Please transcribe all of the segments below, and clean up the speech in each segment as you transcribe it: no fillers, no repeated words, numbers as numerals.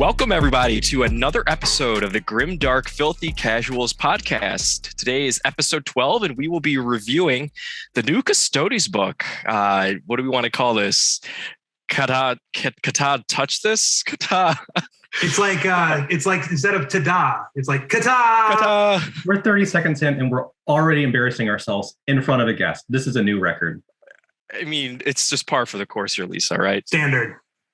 Welcome, everybody, to another episode of the Grim Dark Filthy Casuals podcast. Today is episode 12, and we will be reviewing the new Custodes book. What do we want to call this? Kata touch this? Kata. It's like instead of tada, it's like kata. We're 30 seconds in, and we're already embarrassing ourselves in front of a guest. This is a new record. I mean, it's just par for the course here, Lisa, right?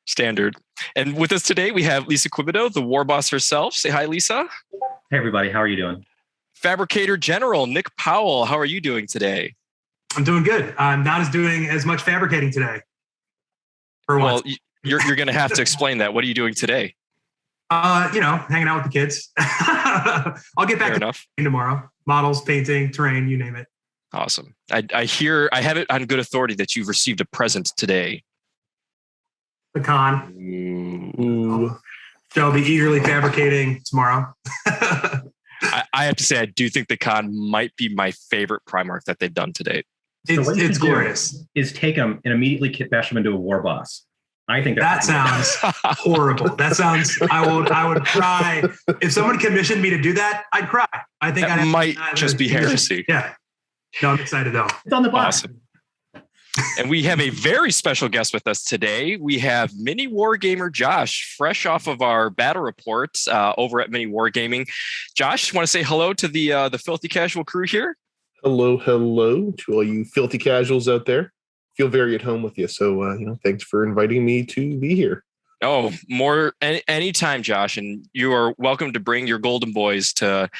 Standard. And with us today, we have Lisa Quibido, the war boss herself. Say hi, Lisa. Hey, everybody. How are you doing? Fabricator General Nick Powell. How are you doing today? I'm doing good. I'm not doing as much fabricating today. Well, you're going to have to explain that. What are you doing today? Hanging out with the kids. I'll get back to tomorrow. Models, painting, terrain, you name it. Awesome. I have it on good authority that you've received a present today. Pecan. Ooh. So I'll be eagerly fabricating tomorrow. I have to say, I do think the con might be my favorite Primarch that they've done to date. It's glorious. Is take them and immediately kit bash them into a war boss. I think that sounds horrible. That sounds. I would cry if someone commissioned me to do that. I'd cry. I think that might just be heresy. Yeah. No, I'm excited though. It's on the box. Awesome. And we have a very special guest with us today. We have MiniWarGamer Josh, fresh off of our battle reports over at MiniWarGaming. Josh, want to say hello to the Filthy Casual crew here? Hello to all you filthy casuals out there. Feel very at home with you. So, thanks for inviting me to be here. Oh, more anytime, Josh. And you are welcome to bring your golden boys to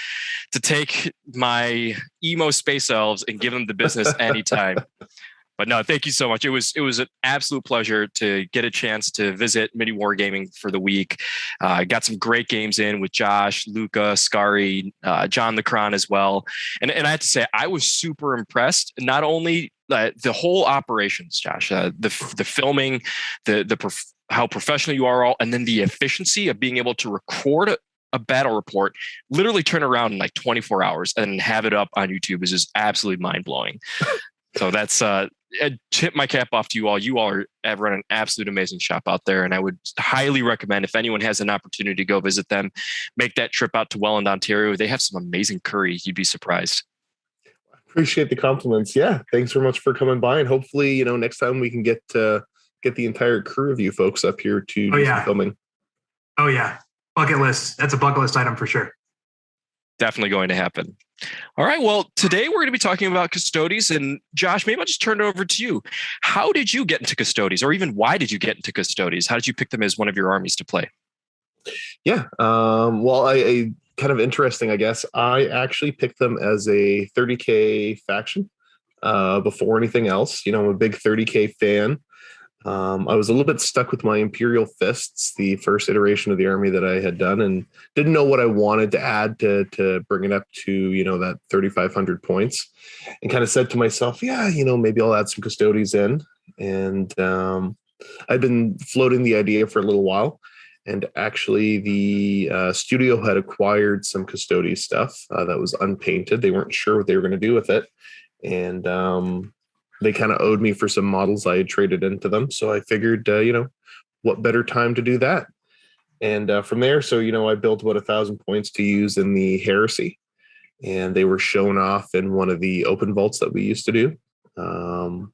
take my emo space elves and give them the business anytime. But no, thank you so much. It was an absolute pleasure to get a chance to visit MiniWarGaming for the week. I got some great games in with Josh, Luca, Scary, John the Cron as well. And I have to say, I was super impressed. Not only the whole operations, Josh, the filming, how professional you are all, and then the efficiency of being able to record a battle report, literally turn around in like 24 hours and have it up on YouTube is just absolutely mind blowing. So that's I tip my cap off to you all. You all have run an absolute amazing shop out there. And I would highly recommend if anyone has an opportunity to go visit them, make that trip out to Welland, Ontario. They have some amazing curry. You'd be surprised. Appreciate the compliments. Yeah. Thanks very much for coming by. And hopefully, next time we can get the entire crew of you folks up here to do some filming. Oh yeah. Bucket list. That's a bucket list item for sure. Definitely going to happen. All right. Well, today we're going to be talking about Custodes. And Josh, maybe I'll just turn it over to you. How did you get into Custodes, or even why did you get into Custodes? How did you pick them as one of your armies to play? Yeah. Well, I kind of interesting, I guess. I actually picked them as a 30K faction before anything else. I'm a big 30K fan. I was a little bit stuck with my Imperial Fists, the first iteration of the army that I had done, and didn't know what I wanted to add to bring it up to, that 3,500 points, and kind of said to myself, maybe I'll add some Custodes in. And I'd been floating the idea for a little while. And actually the studio had acquired some Custodes stuff that was unpainted. They weren't sure what they were going to do with it. And they kind of owed me for some models I had traded into them. So I figured, what better time to do that? And from there, so, I built about 1,000 points to use in the Heresy. And they were shown off in one of the open vaults that we used to do. And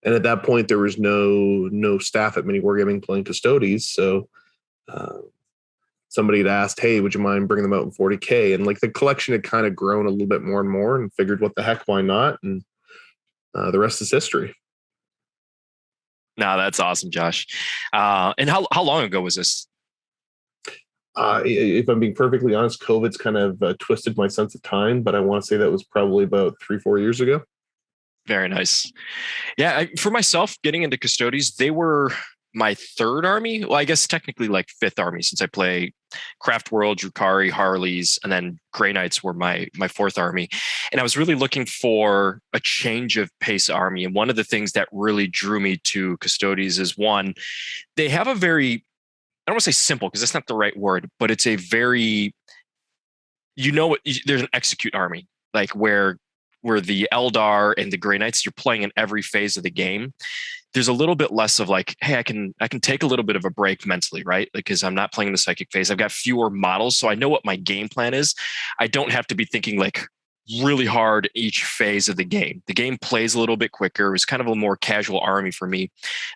at that point, there was no staff at MiniWarGaming playing Custodes. So somebody had asked, hey, would you mind bringing them out in 40K? And like the collection had kind of grown a little bit more and more, and figured, what the heck, why not? And the rest is history. No, that's awesome, Josh. And how long ago was this? If I'm being perfectly honest, COVID's kind of twisted my sense of time, but I want to say that was probably about 3-4 years ago. Very nice. Yeah, for myself, getting into Custodes, they were my third army. Well, I guess technically like fifth army, since I play Craft World, Drukhari, Harleys, and then Grey Knights were my fourth army. And I was really looking for a change of pace army. And one of the things that really drew me to Custodes is, one, they have a very, I don't want to say simple because that's not the right word, but it's a very, there's an execute army, like where where the Eldar and the Grey Knights, you're playing in every phase of the game. There's a little bit less of like, hey, I can take a little bit of a break mentally, right? Because I'm not playing the psychic phase. I've got fewer models, so I know what my game plan is. I don't have to be thinking like really hard each phase of the game. The game plays a little bit quicker. It was kind of a more casual army for me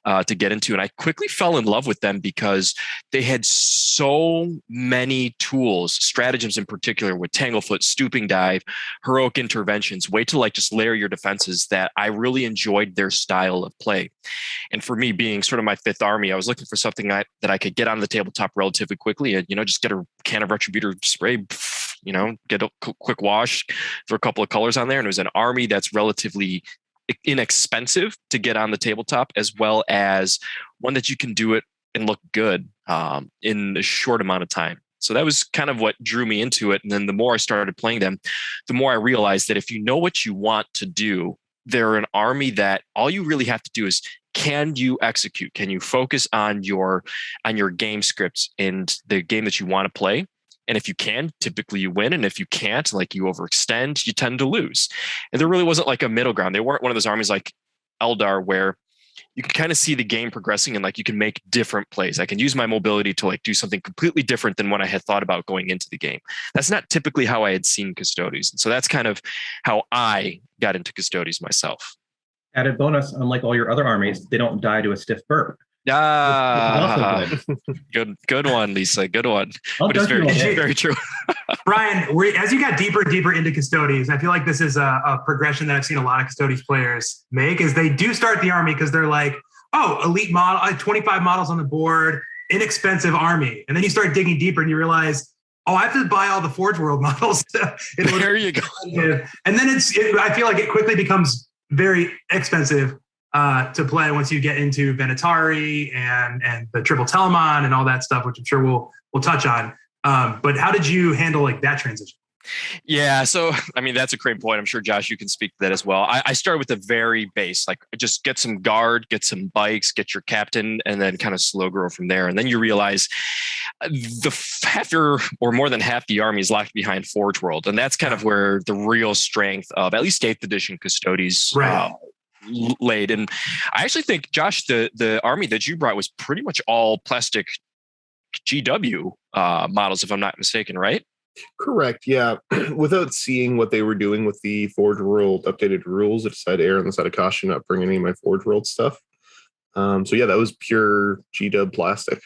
to get into. And I quickly fell in love with them because they had so many tools, stratagems in particular, with Tanglefoot, Stooping Dive, heroic interventions, way to like just layer your defenses, that I really enjoyed their style of play. And for me, being sort of my fifth army, I was looking for something that I could get on the tabletop relatively quickly and, just get a can of Retributor spray, get a quick wash, throw a couple of colors on there. And it was an army that's relatively inexpensive to get on the tabletop, as well as one that you can do it and look good in a short amount of time. So that was kind of what drew me into it. And then the more I started playing them, the more I realized that if you know what you want to do, they're an army that all you really have to do is, can you execute? Can you focus on your game scripts and the game that you want to play? And if you can, typically you win. And if you can't, like you overextend, you tend to lose. And there really wasn't like a middle ground. They weren't one of those armies like Eldar where you can kind of see the game progressing and like you can make different plays. I can use my mobility to like do something completely different than what I had thought about going into the game. That's not typically how I had seen Custodes. And so that's kind of how I got into Custodes myself. Added bonus, unlike all your other armies, they don't die to a stiff burp. Good one, Lisa. Good one. But it's very true. Brian, as you got deeper and deeper into Custodes, I feel like this is a progression that I've seen a lot of Custodes players make, is they do start the army because they're like, oh, elite model, 25 models on the board, inexpensive army. And then you start digging deeper and you realize, oh, I have to buy all the Forge World models. There you go. And then I feel like it quickly becomes very expensive to play once you get into Venatari and the Triple Telemon and all that stuff, which I'm sure we'll touch on. But how did you handle like that transition? Yeah, so I mean that's a great point. I'm sure Josh, you can speak to that as well. I started with the very base, like just get some guard, get some bikes, get your captain, and then kind of slow grow from there. And then you realize or more than half the army is locked behind Forge World, and that's kind of where the real strength of at least 8th edition Custodes laid. And I actually think, Josh, the army that you brought was pretty much all plastic GW models, if I'm not mistaken, right? Correct. Yeah. Without seeing what they were doing with the Forge World updated rules, I decided to err on the side of caution, not bring any of my Forge World stuff. So yeah, that was pure GW plastic.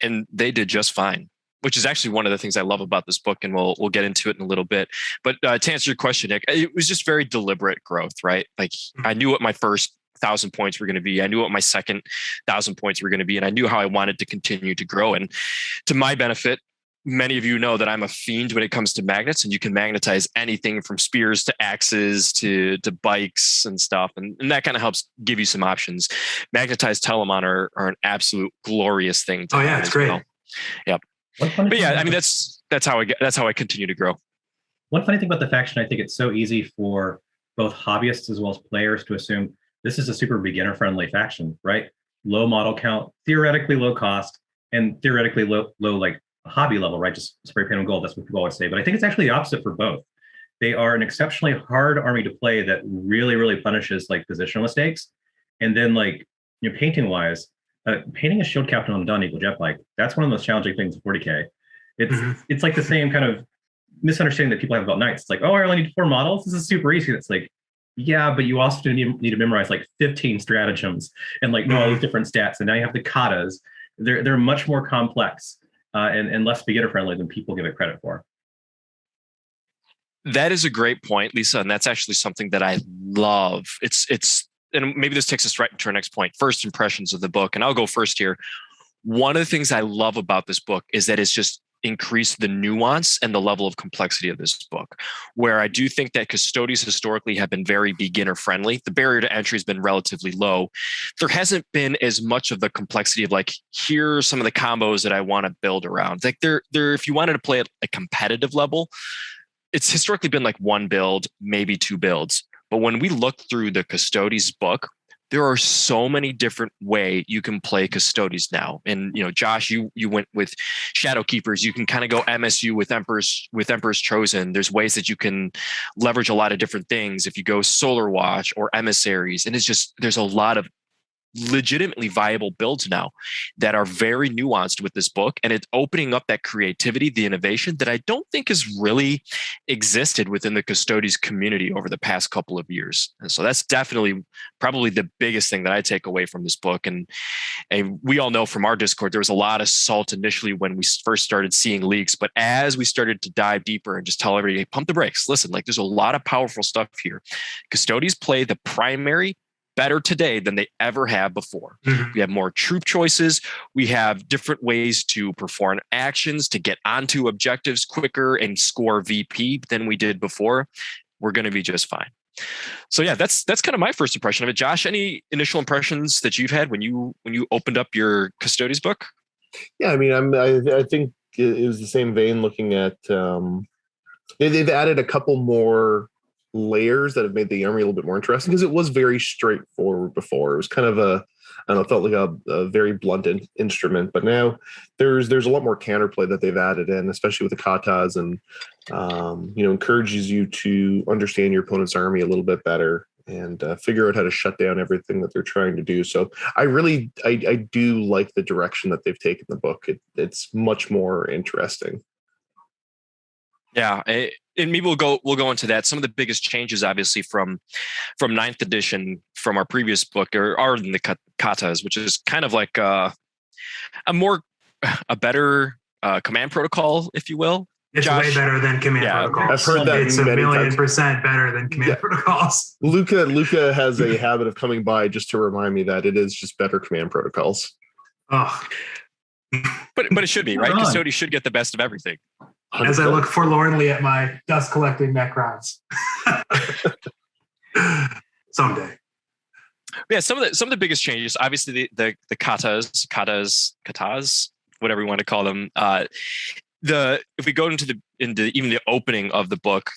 And they did just fine, which is actually one of the things I love about this book, and we'll get into it in a little bit. But to answer your question, Nick, it was just very deliberate growth, right? Like I knew what my first 1,000 points were going to be. I knew what my second 1,000 points were going to be, and I knew how I wanted to continue to grow. And to my benefit, many of you know that I'm a fiend when it comes to magnets, and you can magnetize anything from spears to axes to bikes and stuff. And that kind of helps give you some options. Magnetized Telemon are an absolute glorious thing to have. It's great. Well. Yep. But yeah, I mean, that's how I continue to grow. One funny thing about the faction, I think it's so easy for both hobbyists as well as players to assume this is a super beginner friendly faction, right? Low model count, theoretically low cost, and theoretically low like hobby level, right? Just spray paint on gold. That's what people always say. But I think it's actually the opposite for both. They are an exceptionally hard army to play that really, really punishes like positional mistakes. And then like, painting wise, painting a shield captain on a Dawn Eagle jet bike, that's one of the most challenging things in 40K. It's like the same kind of misunderstanding that people have about knights. It's like, oh, I only need 4 models. This is super easy. It's like, yeah, but you also need to memorize like 15 stratagems and like know all these different stats. And now you have the katas. They're much more complex and less beginner friendly than people give it credit for. That is a great point, Lisa, and that's actually something that I love. It's and maybe this takes us right to our next point, first impressions of the book. And I'll go first here. One of the things I love about this book is that it's just increased the nuance and the level of complexity of this book, where I do think that Custodes historically have been very beginner friendly. The barrier to entry has been relatively low. There hasn't been as much of the complexity of like, here are some of the combos that I want to build around. Like there, if you wanted to play at a competitive level, it's historically been like 1 build, maybe 2 builds. But when we look through the Custodes book, there are so many different ways you can play Custodes now. And, Josh, you went with Shadow Keepers. You can kind of go MSU with Emperor's Chosen. There's ways that you can leverage a lot of different things if you go Solar Watch or Emissaries. And there's a lot of legitimately viable builds now that are very nuanced with this book, and it's opening up that creativity, the innovation that I don't think has really existed within the Custodes community over the past couple of years. And so that's definitely probably the biggest thing that I take away from this book. And we all know from our Discord, there was a lot of salt initially when we first started seeing leaks, but as we started to dive deeper and just tell everybody, hey, pump the brakes, listen, like there's a lot of powerful stuff here. Custodes play the primary better today than they ever have before. Mm-hmm. We have more troop choices. We have different ways to perform actions, to get onto objectives quicker and score VP than we did before. We're going to be just fine. So yeah, that's kind of my first impression of it. Josh, any initial impressions that you've had when you opened up your Custodes book? Yeah, I mean, I think it was the same vein looking at, they've added a couple more layers that have made the army a little bit more interesting, because it was very straightforward before. It was kind of felt like a very blunt instrument, but now there's a lot more counterplay that they've added in, especially with the Katas, and encourages you to understand your opponent's army a little bit better and figure out how to shut down everything that they're trying to do. So I do like the direction that they've taken the book. It's much more interesting. Yeah, and maybe we'll go into that. Some of the biggest changes, obviously, from 9th edition from our previous book are in the Katas, which is kind of like a better command protocol, if you will. It's Josh? Way better than command protocols. I've heard that it's many 1,000,000% better than command protocols. Luca has a habit of coming by just to remind me that it is just better command protocols. Oh. But it should be, right? Custodes should get the best of everything. 100%. As I look forlornly at my dust collecting Necrons. Someday. Yeah, some of the biggest changes, obviously the katas, whatever you want to call them. If we go into even the opening of the book,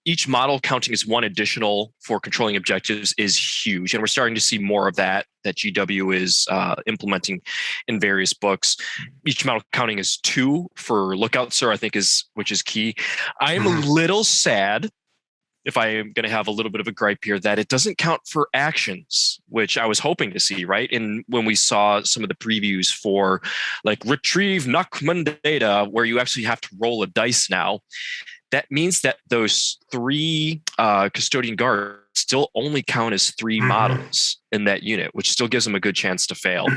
each model counting as one additional for controlling objectives is huge. And we're starting to see more of that GW is implementing in various books. Each model counting as 2 for Lookout Sir, I think which is key. I am a little sad, if I am going to have a little bit of a gripe here, that it doesn't count for actions, which I was hoping to see, right? And when we saw some of the previews for like Retrieve Nuckman data, where you actually have to roll a dice now, that means that those 3 custodian guards still only count as 3 models in that unit, which still gives them a good chance to fail.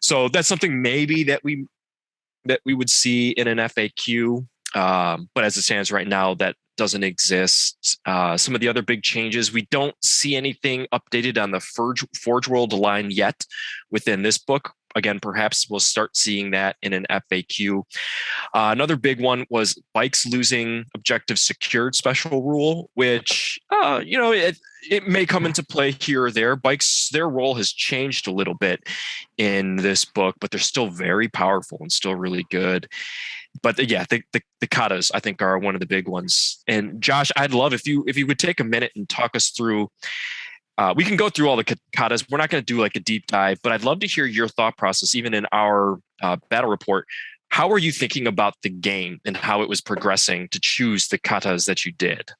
So that's something maybe that we would see in an FAQ, but as it stands right now, that doesn't exist. Some of the other big changes, we don't see anything updated on the Forge World line yet within this book. Again, perhaps we'll start seeing that in an FAQ. Another big one was bikes losing objective secured special rule, which, it may come into play here or there. Bikes, their role has changed a little bit in this book, but they're still very powerful and still really good. But yeah, the katas, I think, are one of the big ones. And Josh, I'd love if you would take a minute and talk us through. We can go through all the katas. We're not going to do like a deep dive, but I'd love to hear your thought process, even in our battle report. How are you thinking about the game and how it was progressing to choose the katas that you did?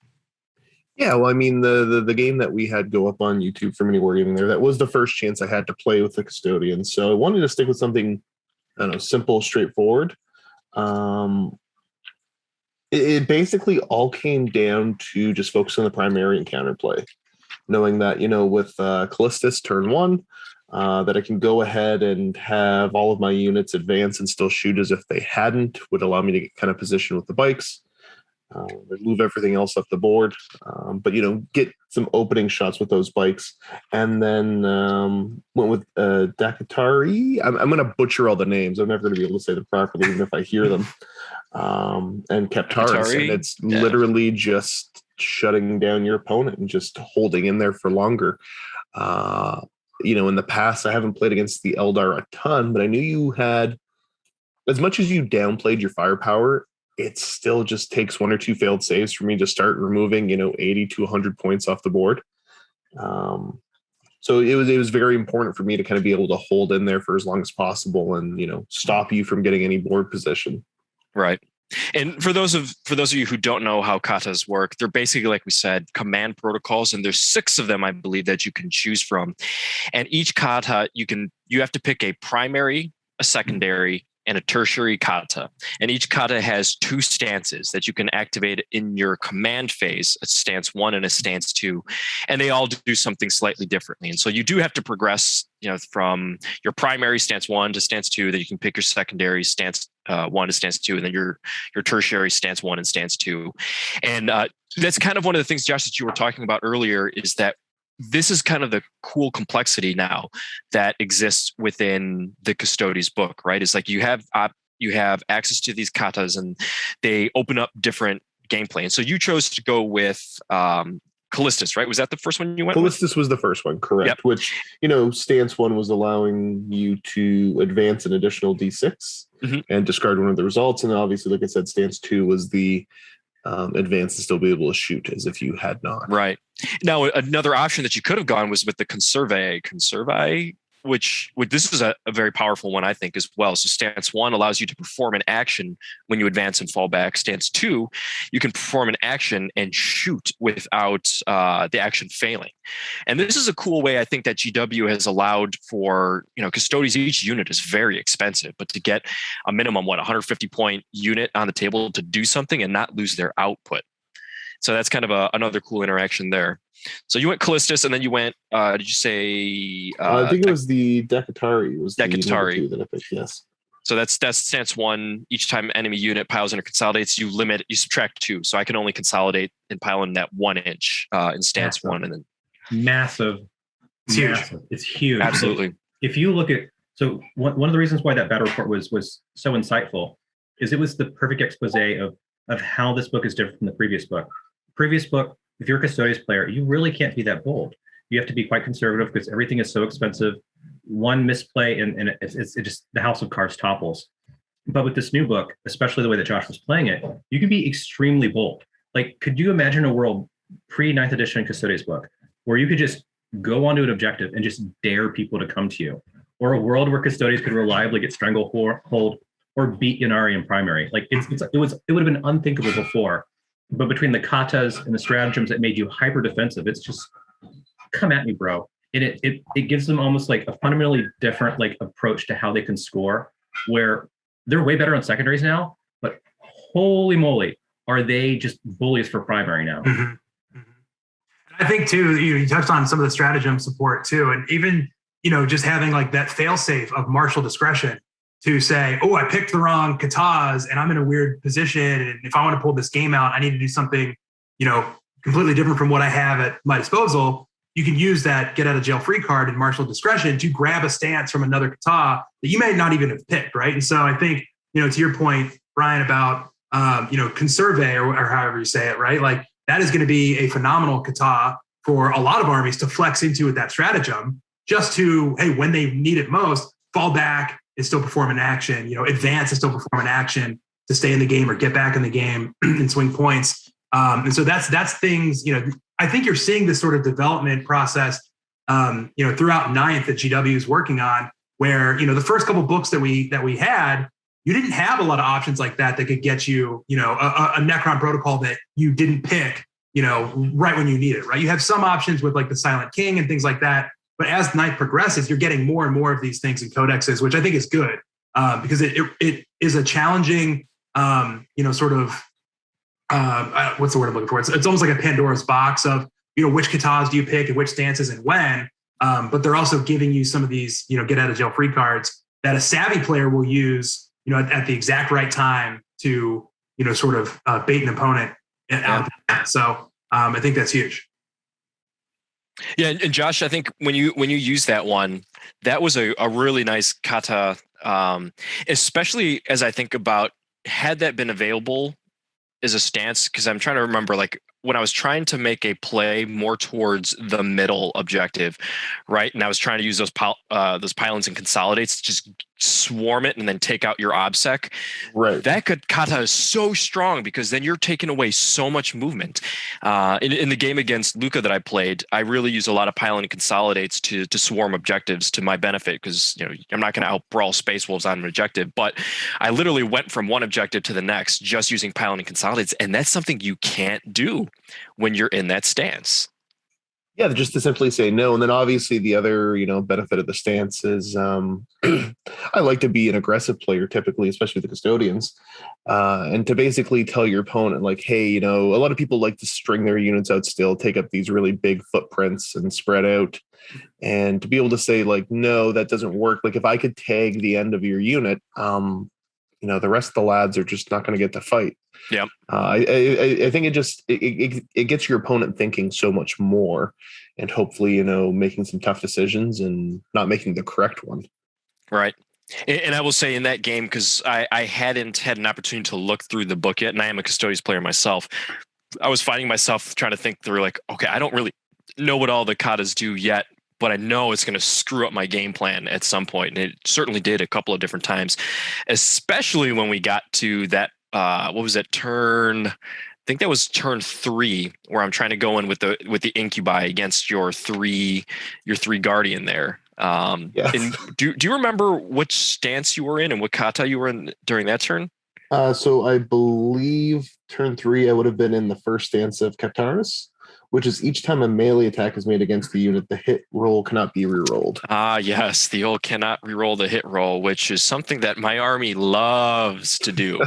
Yeah, well, I mean, the game that we had go up on YouTube for MiniWarGaming there, that was the first chance I had to play with the Custodians. So I wanted to stick with something, I don't know, simple, straightforward. It basically all came down to just focus on the primary and counterplay. Knowing that, with Callistus turn 1, that I can go ahead and have all of my units advance and still shoot as if they hadn't, would allow me to get kind of position with the bikes, move everything else up the board, but get some opening shots with those bikes. And then went with Dakatari. I'm going to butcher all the names. I'm never going to be able to say them properly, even if I hear them. And Keptaris, and it's literally just shutting down your opponent and just holding in there for longer. In the past, I haven't played against the Eldar a ton, but I knew you had, as much as you downplayed your firepower, it still just takes 1 or 2 failed saves for me to start removing, 80 to 100 points off the board. So it was very important for me to kind of be able to hold in there for as long as possible and, stop you from getting any board position. Right. And for those of you who don't know how katas work, they're basically, like we said, command protocols, and there's 6 of them, I believe, that you can choose from. And each kata, you have to pick a primary, a secondary, and a tertiary kata. And each kata has 2 stances that you can activate in your command phase, a stance 1 and a stance 2. And they all do something slightly differently. And so you do have to progress, from your primary stance 1 to stance 2, then you can pick your secondary stance 1 to stance 2, and then your tertiary stance 1 and stance 2. And that's kind of one of the things, Josh, that you were talking about earlier, is that this is kind of the cool complexity now that exists within the Custodes book, right? It's like you have access to these katas, and they open up different gameplay. And so you chose to go with Callistus, right? Was that the first one you went with? Callistus was the first one, correct. Yep. Which, stance 1 was allowing you to advance an additional D6 and discard one of the results. And obviously, like I said, stance 2 was the advance to still be able to shoot as if you had not. Right. Now, another option that you could have gone was with the Conserve, which this is a very powerful one, I think, as well. So stance 1 allows you to perform an action when you advance and fall back. Stance 2, you can perform an action and shoot without the action failing. And this is a cool way, I think, that GW has allowed for, Custodes. Each unit is very expensive, but to get a minimum, 150 point unit on the table to do something and not lose their output. So that's kind of another cool interaction there. So you went Callistus, and then you went, did you say? I think it was the Decatari. Decatari that I picked, yes. So that's stance 1. Each time enemy unit piles in or consolidates, you subtract 2. So I can only consolidate and pile in that 1 inch in stance 1. And then massive. It's huge. It's huge. Absolutely. If you look at, so one of the reasons why that battle report was so insightful is it was the perfect expose of how this book is different from the previous book. Previous book, if you're a Custodes player, you really can't be that bold. You have to be quite conservative because everything is so expensive. One misplay and it's just the house of cards topples. But with this new book, especially the way that Josh was playing it, you can be extremely bold. Like, could you imagine a world pre-9th edition Custodes book where you could just go onto an objective and just dare people to come to you? Or a world where Custodes could reliably get stranglehold or beat Yanari in primary? Like, it would have been unthinkable before. But between the katas and the stratagems that made you hyper defensive, it's just come at me, bro. And it gives them almost like a fundamentally different approach to how they can score, where they're way better on secondaries now, but holy moly, are they just bullies for primary now? Mm-hmm. I think too, you touched on some of the stratagem support too, and even just having that fail-safe of martial discretion to say, oh, I picked the wrong katas and I'm in a weird position. And if I want to pull this game out, I need to do something, completely different from what I have at my disposal. You can use that get out of jail free card and martial discretion to grab a stance from another kata that you may not even have picked. Right. And so I think, to your point, Brian, about, Conserve or however you say it, right? Like that is going to be a phenomenal kata for a lot of armies to flex into with that stratagem, just to, hey, when they need it most, fall back, is still perform an action, advance is still perform an action to stay in the game or get back in the game and swing points. And so that's things, I think you're seeing this sort of development process, throughout 9th that GW is working on, where, the first couple books that we had, you didn't have a lot of options like that could get you, a Necron protocol that you didn't pick, right when you need it, right? You have some options with the Silent King and things like that. But as 9th progresses, you're getting more and more of these things in codexes, which I think is good, because it is a challenging, sort of, what's the word I'm looking for? It's almost like a Pandora's box of, which katas do you pick and which stances and when. But they're also giving you some of these, get out of jail free cards that a savvy player will use, at the exact right time to, sort of bait an opponent out. So I think that's huge. Yeah, and Josh, I think when you use that one, that was a really nice kata, especially as I think about, had that been available as a stance, because I'm trying to remember when I was trying to make a play more towards the middle objective, right, and I was trying to use those pylons and consolidates to just swarm it and then take out your obsec, Right. that kata is so strong because then you're taking away so much movement. In the game against Luca that I played, I really use a lot of pylon and consolidates to swarm objectives to my benefit, because I'm not going to outbrawl Space Wolves on an objective, but I literally went from one objective to the next just using pylon and consolidates, and that's something you can't do when you're in that stance. Yeah, just to simply say no. And then obviously the other, benefit of the stance is I like to be an aggressive player typically, especially the custodians, and to basically tell your opponent like, hey, a lot of people like to string their units out still, take up these really big footprints and spread out. And to be able to say like, no, that doesn't work. Like if I could tag the end of your unit, the rest of the lads are just not going to get to fight. Yeah. I think it gets your opponent thinking so much more, and hopefully, making some tough decisions and not making the correct one. Right. And I will say in that game, because I hadn't had an opportunity to look through the book yet, and I am a Custodes player myself, I was finding myself trying to think through like, okay, I don't really know what all the katas do yet, but I know it's going to screw up my game plan at some point. And it certainly did a couple of different times, especially when we got to that, what was that turn? I think that was turn 3, where I'm trying to go in with the incubi against your three guardian there. Yes. And do you remember which stance you were in and what kata you were in during that turn? So I believe turn 3, I would have been in the first stance of Katas, which is each time a melee attack is made against the unit, the hit roll cannot be rerolled. Yes, the old cannot reroll the hit roll, which is something that my army loves to do.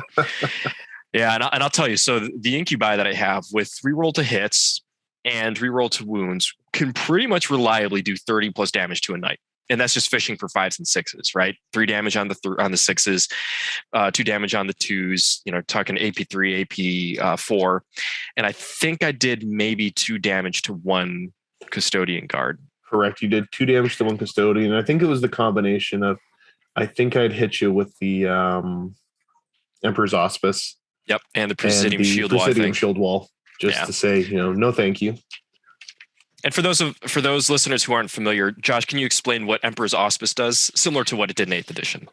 Yeah, and I'll tell you, so the incubi that I have with reroll to hits and reroll to wounds can pretty much reliably do 30 plus damage to a knight. And that's just fishing for 5s and 6s, right? 3 damage on the 6s, 2 damage on the 2s, talking AP3, AP4. And I think I did maybe 2 damage to 1 custodian guard. Correct. You did 2 damage to 1 custodian. I think it was the combination of, I think I'd hit you with the Emperor's Auspice. Yep. And the Presidium Shield Wall. Presidium Shield Wall. Just to say, no thank you. And for those listeners who aren't familiar, Josh, can you explain what Emperor's Auspice does, similar to what it did in 8th edition?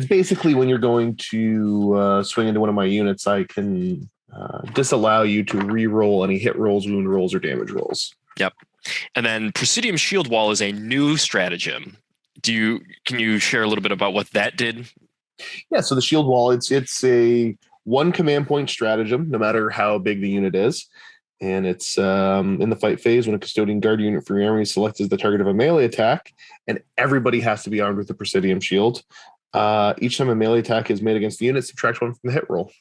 Basically, when you're going to swing into one of my units, I can disallow you to re-roll any hit rolls, wound rolls, or damage rolls. Yep. And then Presidium Shield Wall is a new stratagem. Can you share a little bit about what that did? Yeah, so the Shield Wall, it's a 1 command point stratagem, no matter how big the unit is. And it's in the fight phase when a custodian guard unit for your army is selected as the target of a melee attack, and everybody has to be armed with the Presidium Shield. Each time a melee attack is made against the unit, subtract 1 from the hit roll.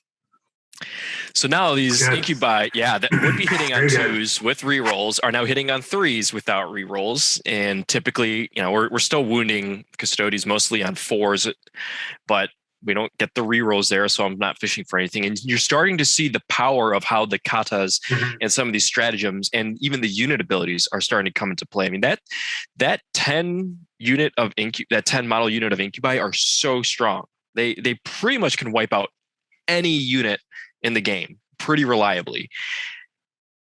So now these incubi, that would be hitting on 2s with rerolls, are now hitting on 3s without rerolls. And typically, we're still wounding Custodes mostly on 4s, but we don't get the rerolls there, so I'm not fishing for anything. And you're starting to see the power of how the katas and some of these stratagems and even the unit abilities are starting to come into play. I mean, that 10 model unit of incubi are so strong. They pretty much can wipe out any unit in the game pretty reliably.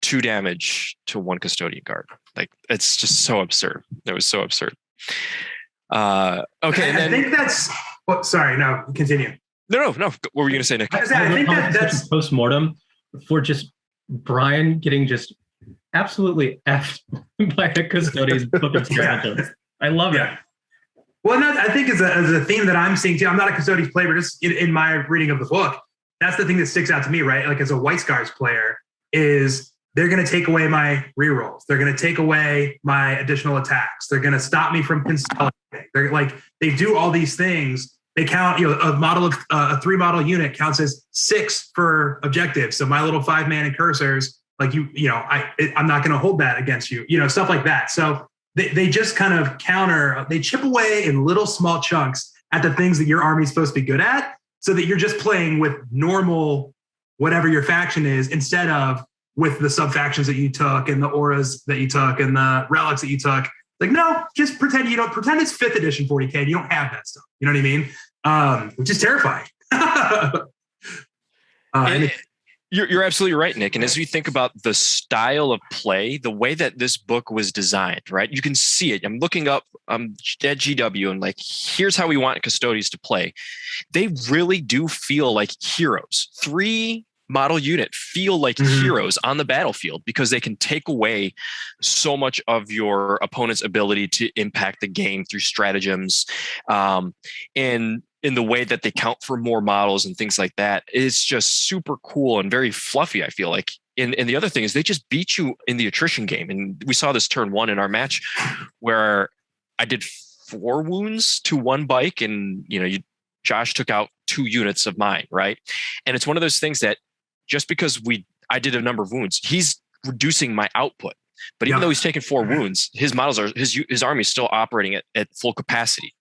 2 damage to 1 custodian guard. Like, it's just so absurd. It was so absurd. Okay, and then, I think that's. Oh, sorry, no, continue. No. What were you going to say, Nick? I think that's post-mortem for just Brian getting just absolutely effed by the Custodes book of stratagems. I love it. Well, I think as a theme that I'm seeing too. I'm not a Custodes player, but just in my reading of the book, that's the thing that sticks out to me, right? Like as a White Scars player, is they're going to take away my rerolls. They're going to take away my additional attacks. They're going to stop me from consolidating. They're like, they do all these things. They count, a 3 model unit counts as 6 for objectives. So my little 5-man and cursors, like I'm not going to hold that against you, stuff like that. So they just kind of they chip away in little small chunks at the things that your army is supposed to be good at, so that you're just playing with normal, whatever your faction is, instead of with the sub-factions that you took and the auras that you took and the relics that you took. Like, no, just pretend pretend it's 5th edition 40K and you don't have that stuff. You know what I mean? Which is terrifying. You're absolutely right, Nick. And as we think about the style of play, the way that this book was designed, right? You can see it. I'm looking up at GW and like, here's how we want Custodes to play. They really do feel like heroes. 3 model unit feel like heroes on the battlefield because they can take away so much of your opponent's ability to impact the game through stratagems, and in the way that they count for more models and things like that. It's just super cool and very fluffy, I feel like. And the other thing is they just beat you in the attrition game. And we saw this turn 1 in our match where I did 4 wounds to 1 bike, and Josh took out 2 units of mine, right? And it's one of those things that just because I did a number of wounds, he's reducing my output. But even though he's taken 4 wounds, his models are his army is still operating at full capacity.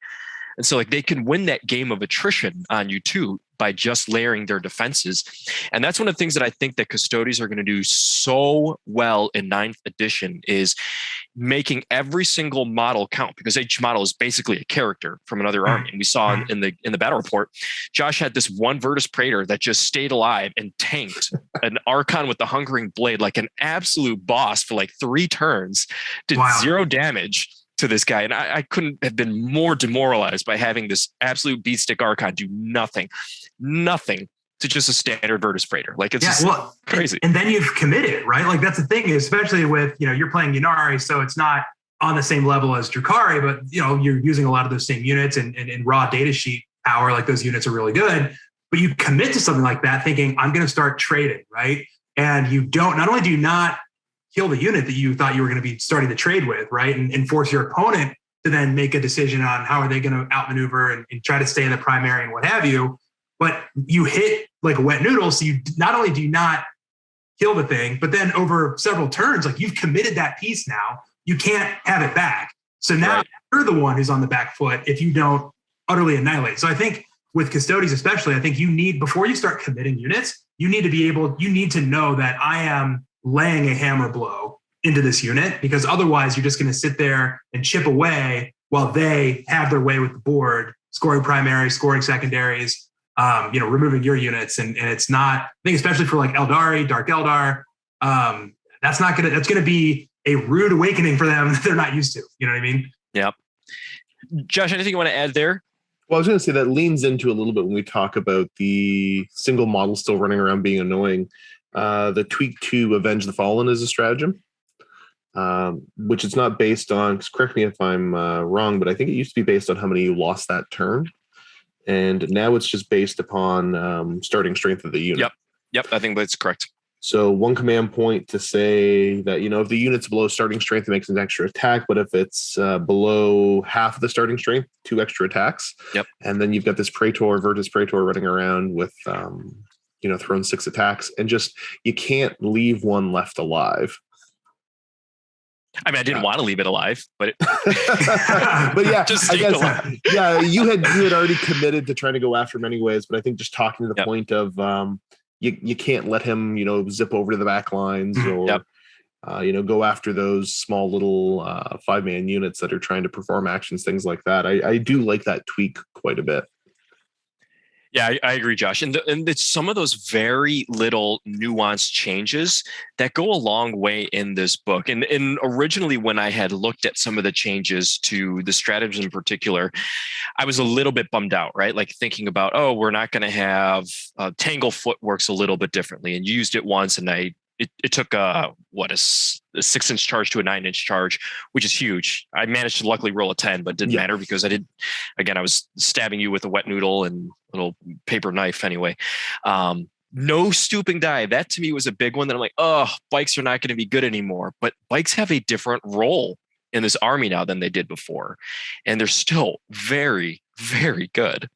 And so like they can win that game of attrition on you too by just layering their defenses. And that's one of the things that I think that Custodes are going to do so well in 9th edition is making every single model count, because each model is basically a character from another army. And we saw in the battle report, Josh had this one Virtus Praetor that just stayed alive and tanked an Archon with the Hungering Blade like an absolute boss for like 3 turns, did 0 damage to this guy. And I couldn't have been more demoralized by having this absolute beatstick Archon do nothing to just a standard Virtus Praetor. Like it's just crazy. And then you've committed, right? Like that's the thing, especially with, you're playing Ynnari, so it's not on the same level as Drukhari, but you're using a lot of those same units and raw data sheet power, like those units are really good. But you commit to something like that thinking, I'm going to start trading, right? And not only do you not kill the unit that you thought you were going to be starting to trade with, right? And force your opponent to then make a decision on how are they going to outmaneuver and try to stay in the primary and what have you. But you hit like a wet noodle. So you not only do you not kill the thing, but then over several turns, like you've committed that piece now, you can't have it back. So now you're the one who's on the back foot if you don't utterly annihilate. So I think with Custodes especially, I think you need, before you start committing units, you need to know that I am laying a hammer blow into this unit, because otherwise you're just going to sit there and chip away while they have their way with the board, scoring primaries, scoring secondaries, removing your units. And it's not, I think, especially for like Eldari, Dark Eldar, that's going to be a rude awakening for them that they're not used to. You know what I mean? Yep. Josh, anything you want to add there? Well, I was going to say that leans into a little bit when we talk about the single model still running around being annoying. The tweak to Avenge the Fallen is a stratagem, which it's not based on, correct me if I'm wrong, but I think it used to be based on how many you lost that turn. And now it's just based upon starting strength of the unit. Yep, I think that's correct. So 1 command point to say that, if the unit's below starting strength, it makes an extra attack. But if it's below half of the starting strength, 2 extra attacks. Yep. And then you've got this Virtus Praetor running around with thrown 6 attacks, and just you can't leave one left alive. I mean, I didn't want to leave it alive, but but yeah, just I guess alive. Yeah, you had already committed to trying to go after him anyways. But I think just talking to the point of you can't let him zip over to the back lines or go after those small little 5-man units that are trying to perform actions, things like that. I do like that tweak quite a bit. Yeah, I agree, Josh. And it's some of those very little nuanced changes that go a long way in this book. And originally, when I had looked at some of the changes to the stratagems in particular, I was a little bit bummed out, right? Like thinking about, we're not going to have Tanglefoot works a little bit differently, and used it once, and it took a 6-inch charge to a 9-inch charge, which is huge. I managed to luckily roll a 10, but it didn't matter because I was stabbing you with a wet noodle and a little paper knife anyway. No stooping dive. That to me was a big one that I'm like, bikes are not going to be good anymore. But bikes have a different role in this army now than they did before. And they're still very, very good.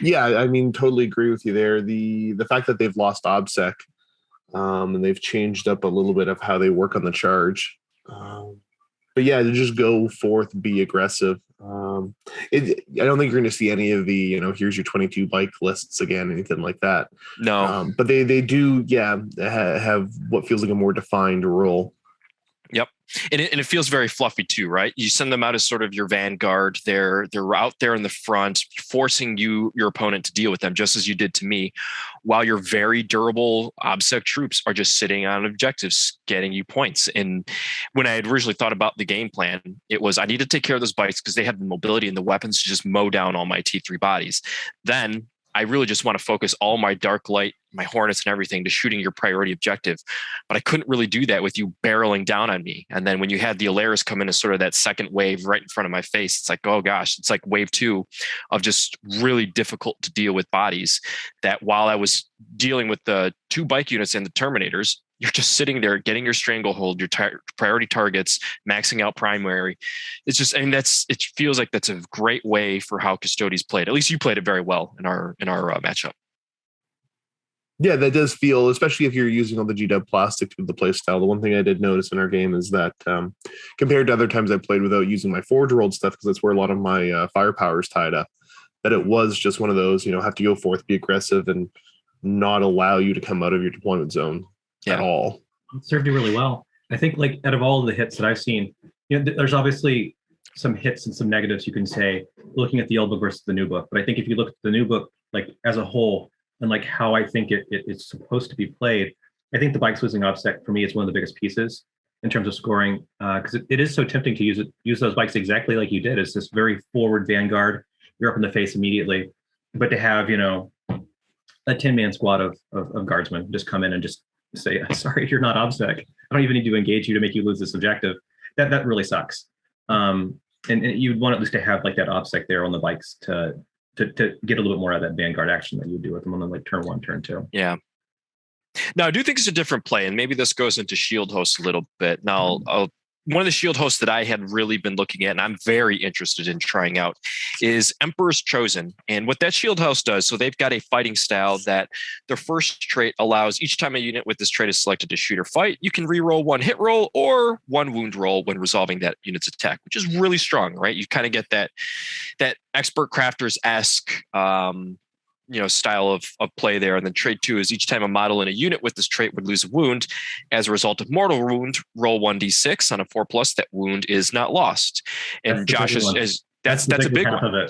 Yeah, I mean, totally agree with you there. The fact that they've lost OBSEC and they've changed up a little bit of how they work on the charge. But yeah, to just go forth, be aggressive. I don't think you're going to see any of the, here's your 22 bike lists again, anything like that. No. But they do, have what feels like a more defined role. Yep. And it feels very fluffy too, right? You send them out as sort of your vanguard. They're out there in the front, forcing your opponent to deal with them, just as you did to me, while your very durable OBSEC troops are just sitting on objectives, getting you points. And when I had originally thought about the game plan, it was I need to take care of those bikes because they have the mobility and the weapons to just mow down all my T3 bodies. Then I really just want to focus all my dark light, my hornets and everything to shooting your priority objective. But I couldn't really do that with you barreling down on me. And then when you had the Alaris come in as sort of that second wave right in front of my face, it's like, oh gosh, it's like wave 2 of just really difficult to deal with bodies that while I was dealing with the 2 bike units and the Terminators, you're just sitting there getting your stranglehold, your priority targets, maxing out primary. It's just, it feels like that's a great way for how Custodes played. At least you played it very well in our matchup. Yeah, that does feel, especially if you're using all the GW plastic with the playstyle. The one thing I did notice in our game is that compared to other times I played without using my Forge World stuff, because that's where a lot of my firepower is tied up, that it was just one of those, have to go forth, be aggressive, and not allow you to come out of your deployment zone at all. It served you really well. I think, like, out of all of the hits that I've seen, there's obviously some hits and some negatives you can say looking at the old book versus the new book. But I think if you look at the new book, like as a whole, and like how I think it's supposed to be played, I think the bikes losing OBSEC for me is one of the biggest pieces in terms of scoring, because it is so tempting to use those bikes exactly like you did. It's this very forward vanguard. You're up in the face immediately, but to have a 10-man squad of guardsmen just come in and just say, sorry, you're not OBSEC. I don't even need to engage you to make you lose this objective. That really sucks. And you'd want at least to have like that OBSEC there on the bikes to get a little bit more of that vanguard action that you would do with them on the like turn 1, turn 2. Yeah. Now, I do think it's a different play, and maybe this goes into shield hosts a little bit. Now, one of the shield hosts that I had really been looking at, and I'm very interested in trying out, is Emperor's Chosen. And what that shield house does, so they've got a fighting style that their first trait allows each time a unit with this trait is selected to shoot or fight, you can reroll 1 hit roll or 1 wound roll when resolving that unit's attack, which is really strong, right? You kind of get that expert crafters-esque style of play there. And then trait 2 is each time a model in a unit with this trait would lose a wound as a result of mortal wound, roll 1d6 on a 4+, that wound is not lost. And Josh that's a big one,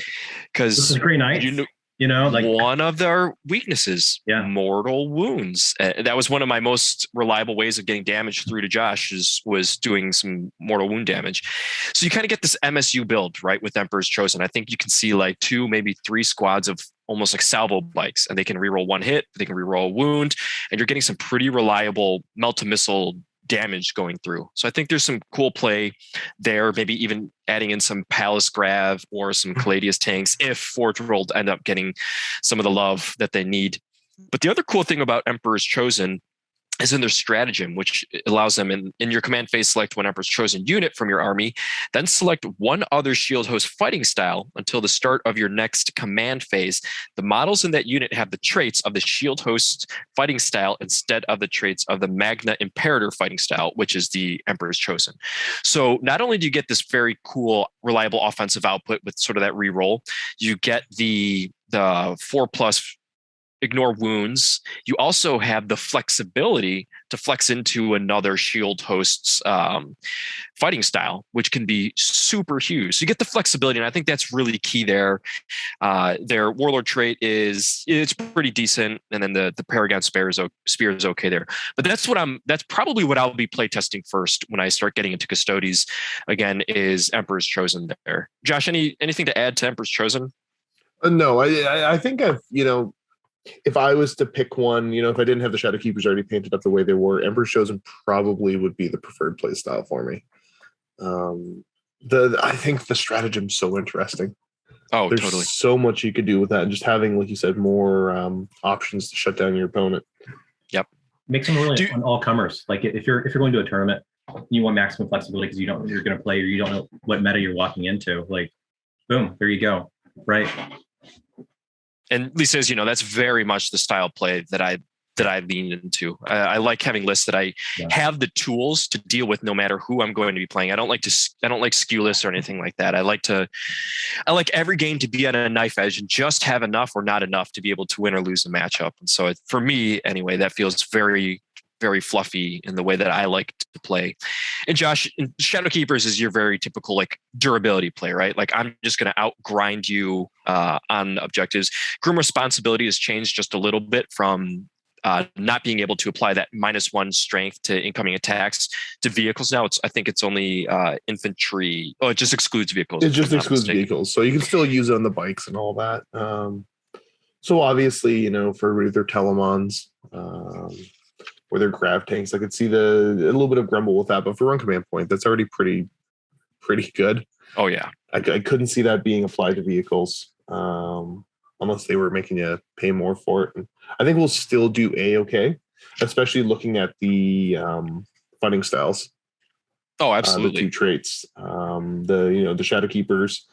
because Green Knights, one of their weaknesses, mortal wounds. That was one of my most reliable ways of getting damage through to Josh was doing some mortal wound damage. So you kind of get this MSU build, right, with Emperor's Chosen. I think you can see like 2, maybe 3 squads of almost like salvo bikes, and they can reroll 1 hit, they can reroll a wound, and you're getting some pretty reliable melt-to-missile damage going through. So I think there's some cool play there, maybe even adding in some Palace Grav or some Caladius tanks if Forge World end up getting some of the love that they need. But the other cool thing about Emperor's Chosen is in their stratagem, which allows them in your command phase, select 1 Emperor's Chosen unit from your army, then select 1 other shield host fighting style until the start of your next command phase. The models in that unit have the traits of the shield host fighting style instead of the traits of the Magna Imperator fighting style, which is the Emperor's Chosen. So not only do you get this very cool, reliable offensive output with sort of that reroll, you get the 4+ ignore wounds. You also have the flexibility to flex into another shield host's fighting style, which can be super huge. So you get the flexibility, and I think that's really key there. Their Warlord trait it's pretty decent, and then the Paragon Spear is okay there. But that's probably what I'll be playtesting first when I start getting into Custodes again, is Emperor's Chosen there. Josh, anything to add to Emperor's Chosen? No, I think I've if I was to pick one, if I didn't have the Shadow Keepers already painted up the way they were, Emperor's Chosen probably would be the preferred play style for me. I think the stratagem's so interesting. Oh, There's totally. so much you could do with that, and just having, like you said, more options to shut down your opponent. Yep. Makes them really on all comers. Like if you're going to a tournament, you want maximum flexibility because you don't know you're going to play, or you don't know what meta you're walking into. Like, boom, there you go. Right. And Lisa, as you know, that's very much the style play that I lean into. I like having lists that I have the tools to deal with no matter who I'm going to be playing. I don't like skew lists or anything like that. I like every game to be at a knife edge and just have enough or not enough to be able to win or lose a matchup. And so for me, anyway, that feels very very fluffy in the way that I like to play. And Josh, Shadow Keepers is your very typical like durability play, right? Like I'm just going to outgrind you on objectives. Grim Responsibility has changed just a little bit from not being able to apply that -1 strength to incoming attacks to vehicles. Now I think it's only infantry. Oh, it just excludes vehicles. It just excludes vehicles, so you can still use it on the bikes and all that. So obviously, you know, for their Telemons or their grav tanks, I could see a little bit of grumble with that. But for run command point, that's already pretty good. Oh yeah, I couldn't see that being applied to vehicles unless they were making you pay more for it. And I think we'll still do A-okay, especially looking at the fighting styles. Oh, absolutely. The 2 traits, the Shadow Keepers.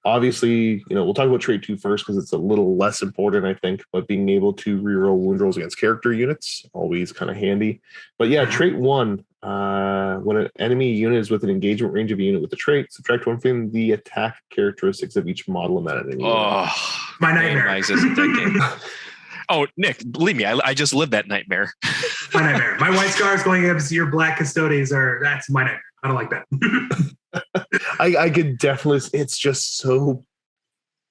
Obviously, you know, we'll talk about trait 2 first because it's a little less important, I think. But being able to reroll wound rolls against character units, always kind of handy. But yeah, trait 1, when an enemy unit is within engagement range of a unit with the trait, subtract 1 from the attack characteristics of each model in that enemy. Oh, my nightmare. Oh, Nick, believe me, I just lived that nightmare. My nightmare. My white scars going against your black Custodes that's my nightmare. I don't like that. I could definitely, it's just so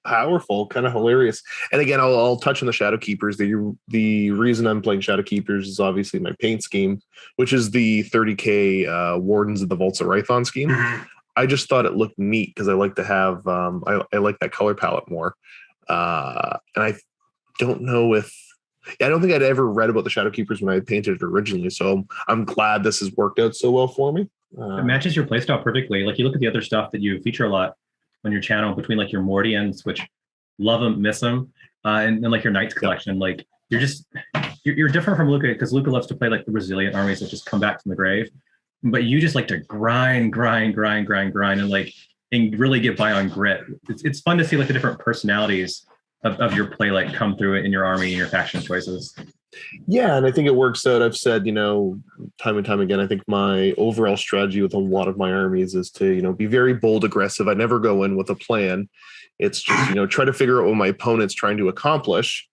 powerful, kind of hilarious. And again, I'll touch on the Shadow Keepers. The reason I'm playing Shadow Keepers is obviously my paint scheme, which is the 30k Wardens of the Vaults of Rython scheme. Mm-hmm. I just thought it looked neat because I like to have, I like that color palette more. And I don't know if, I don't think I'd ever read about the Shadow Keepers when I had painted it originally. So I'm glad this has worked out so well for me. It matches your playstyle perfectly. Like you look at the other stuff that you feature a lot on your channel between like your Mordians, which love them, miss them, and like your Knights collection. Like you're different from Luca because Luca loves to play like the resilient armies that just come back from the grave, but you just like to grind and really get by on grit. It's fun to see like the different personalities of your play like come through it in your army and your faction choices. Yeah, and I think it works out. I've said, you know, time and time again, I think my overall strategy with a lot of my armies is to, you know, be very bold, aggressive. I never go in with a plan. It's just, you know, try to figure out what my opponent's trying to accomplish,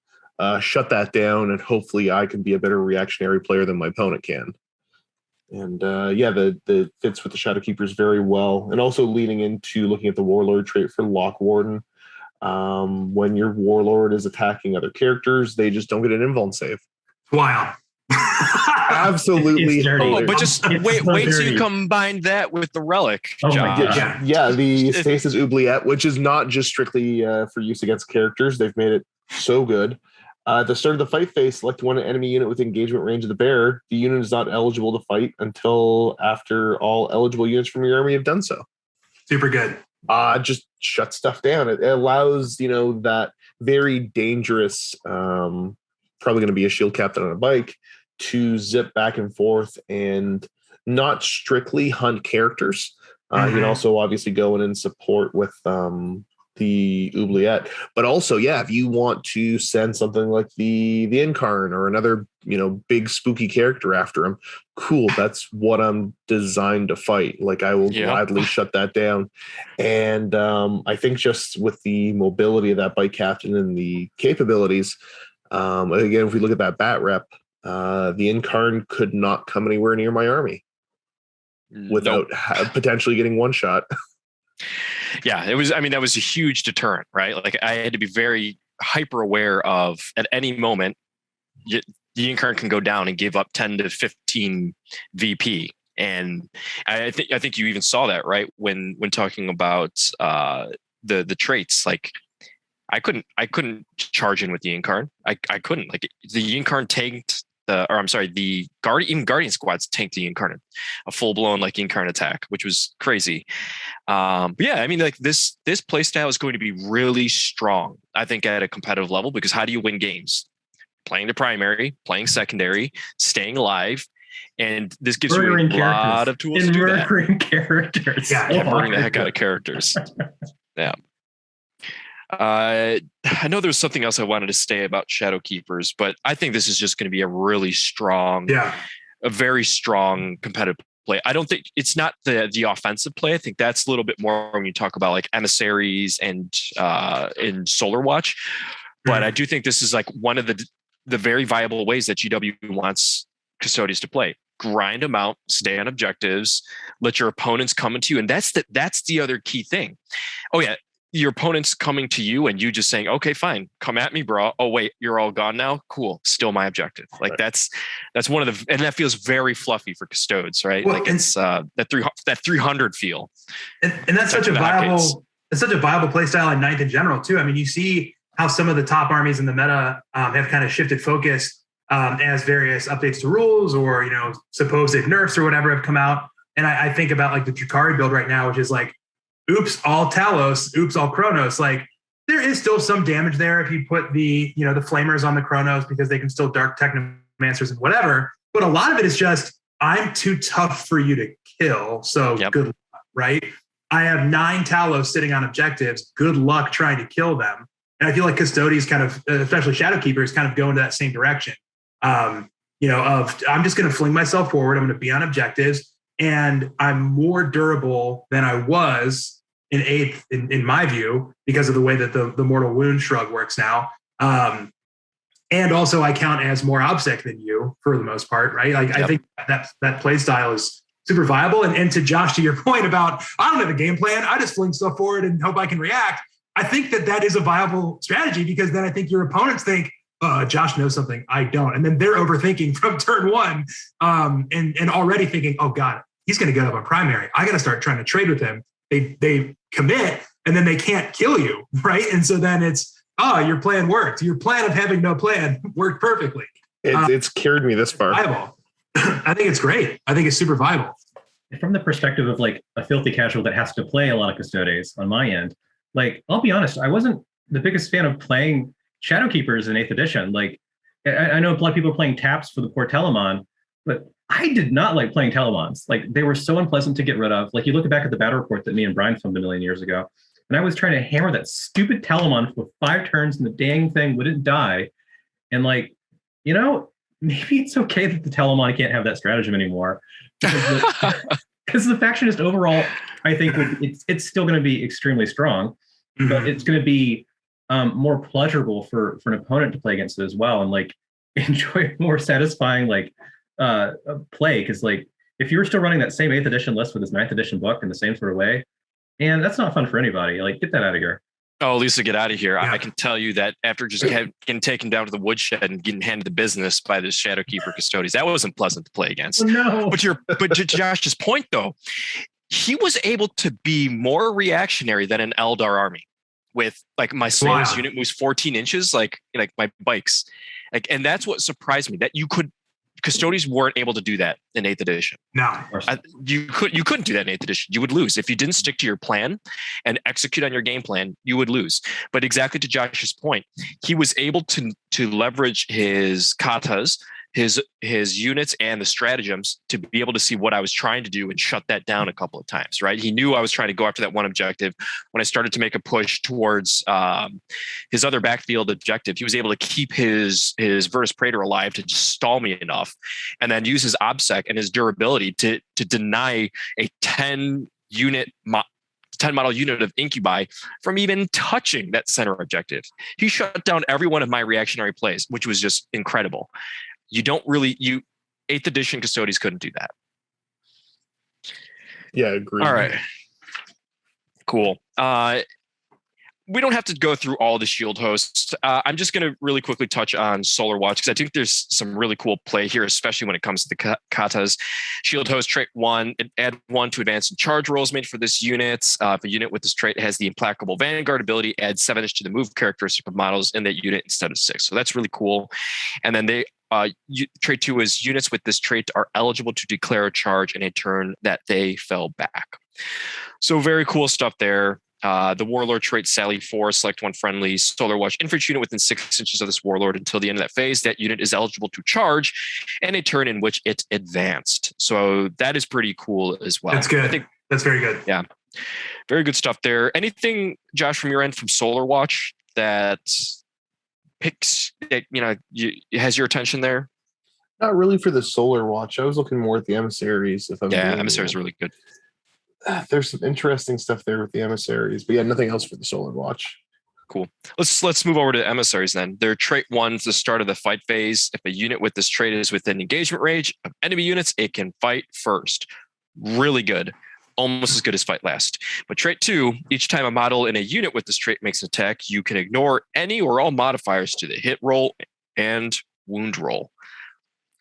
shut that down, and hopefully I can be a better reactionary player than my opponent can. And yeah, the fits with the Shadow Keepers very well. And also leading into looking at the Warlord trait for Lock Warden. When your Warlord is attacking other characters, they just don't get an invuln save. Wow. Absolutely. But just wait till you combine that with the Relic. Oh my God. Yeah, the Stasis Oubliette, which is not just strictly for use against characters. They've made it so good. At the start of the fight phase, select one enemy unit with engagement range of the bearer. The unit is not eligible to fight until after all eligible units from your army have done so. Super good. Just shut stuff down. It allows, you know, that very dangerous, probably going to be a shield captain on a bike, to zip back and forth and not strictly hunt characters. You can also obviously go in and support with the Oubliette, but also, yeah, if you want to send something like the Incarn or another, you know, big spooky character after him, cool, that's what I'm designed to fight. Like I will gladly shut that down. And I think just with the mobility of that bike captain and the capabilities, again, if we look at that bat rep, the Incarn could not come anywhere near my army without potentially getting one shot. Yeah, it was. I mean, that was a huge deterrent, right? Like I had to be very hyper aware of at any moment, the Incarn can go down and give up 10 to 15 VP. And I think you even saw that, right? When talking about the traits, like I couldn't charge in with the Incarn. I couldn't. Like the Incarn tanked the Guardian squads tanked the Incarnate, a full blown like Incarnate attack, which was crazy. But yeah, I mean, like this play style is going to be really strong, I think, at a competitive level, because how do you win games? Playing the primary, playing secondary, staying alive. And this gives you a lot of tools to do that. Murdering characters. Yeah, murdering the heck out of characters. Yeah. I know there was something else I wanted to say about Shadow Keepers, but I think this is just going to be a really strong, a very strong competitive play. I don't think it's not the offensive play. I think that's a little bit more when you talk about like emissaries and in Solar Watch. But I do think this is like one of the very viable ways that GW wants Custodes to play. Grind them out, stay on objectives, let your opponents come into you. And that's the other key thing. Oh yeah, your opponent's coming to you and you just saying, okay, fine, come at me, bro. Oh wait, you're all gone now? Cool. Still my objective. Like that's one of the, and that feels very fluffy for Custodes, right? Well, like it's that 300 feel. And that's such a viable play style in ninth in general too. I mean, you see how some of the top armies in the meta have kind of shifted focus as various updates to rules or, supposed nerfs or whatever have come out. And I think about like the Drukhari build right now, which is like, oops, all Talos, oops, all Chronos. Like there is still some damage there if you put the flamers on the Chronos because they can still dark technomancers and whatever. But a lot of it is just, I'm too tough for you to kill. So good luck, right? I have 9 Talos sitting on objectives. Good luck trying to kill them. And I feel like Custodes kind of, especially Shadowkeepers, kind of go into that same direction. I'm just going to fling myself forward. I'm going to be on objectives, and I'm more durable than I was in 8th, in my view, because of the way that the Mortal Wound Shrug works now. And also, I count as more OBSEC than you for the most part, right? Like I think that play style is super viable. And to Josh, to your point about I don't have a game plan, I just fling stuff forward and hope I can react. I think that is a viable strategy because then I think your opponents think, Josh knows something I don't. And then they're overthinking from turn 1 and already thinking, oh God, he's going to get up on primary. I got to start trying to trade with him. They commit and then they can't kill you, right? And so then it's, your plan worked. Your plan of having no plan worked perfectly. It's carried me this far. Viable. I think it's great. I think it's super viable. From the perspective of like a filthy casual that has to play a lot of Custodes on my end, like, I'll be honest, I wasn't the biggest fan of playing Shadowkeepers in 8th edition. Like, I know a lot of people are playing taps for the poor Telemon, but I did not like playing Telemons. Like, they were so unpleasant to get rid of. Like, you look back at the battle report that me and Brian filmed a million years ago, and I was trying to hammer that stupid Telemon for 5 turns, and the dang thing wouldn't die. And like, maybe it's okay that the Telemon can't have that stratagem anymore. Because the factionist overall, I think it's still going to be extremely strong, but it's going to be more pleasurable for an opponent to play against it as well, and like enjoy more satisfying play. Because like if you're still running that same 8th edition list with this 9th edition book in the same sort of way, and that's not fun for anybody. Like, get that out of here. Oh, Lisa, get out of here. Yeah. I can tell you that after just getting taken down to the woodshed and getting handed the business by this Shadowkeeper Custodes, that wasn't pleasant to play against. Oh, no. But to Josh's point, though, he was able to be more reactionary than an Eldar army with like my slowest unit moves 14 inches, like my bikes. Like, and that's what surprised me, that Custodes weren't able to do that in 8th edition. No, you couldn't do that in 8th edition. You would lose if you didn't stick to your plan and execute on your game plan. You would lose. But exactly to Josh's point, he was able to leverage his katas, his units, and the stratagems to be able to see what I was trying to do and shut that down a couple of times. Right? He knew I was trying to go after that one objective. When I started to make a push towards his other backfield objective, he was able to keep his Virtus Praetor alive to just stall me enough, and then use his OBSEC and his durability to deny a 10 model unit of Incubi from even touching that center objective. He shut down every one of my reactionary plays, which was just incredible. 8th edition Custodes couldn't do that. Yeah, agreed. All right. Cool. We don't have to go through all the shield hosts. I'm just going to really quickly touch on Solar Watch because I think there's some really cool play here, especially when it comes to the Katas. Shield host trait 1, add 1 to advance and charge rolls made for this unit. If a unit with this trait has the Implacable Vanguard ability, add 7 to the move characteristic of models in that unit instead of 6. So that's really cool. And then trait 2 is units with this trait are eligible to declare a charge in a turn that they fell back. So very cool stuff there. The Warlord trait Sally 4, select 1 friendly Solar Watch infantry unit within 6 inches of this Warlord until the end of that phase. That unit is eligible to charge in a turn in which it advanced. So that is pretty cool as well. That's good. I think that's very good. Yeah. Very good stuff there. Anything, Josh, from your end from Solar Watch that picks that has your attention there? Not really for the Solar Watch. I was looking more at the emissaries. Emissaries are really good. There's some interesting stuff there with the emissaries, but yeah, nothing else for the Solar Watch. Cool. Let's move over to emissaries then. Their trait 1 to the start of the fight phase. If a unit with this trait is within engagement range of enemy units, it can fight first. Really good. Almost as good as fight last. But trait 2, each time a model in a unit with this trait makes an attack, you can ignore any or all modifiers to the hit roll and wound roll.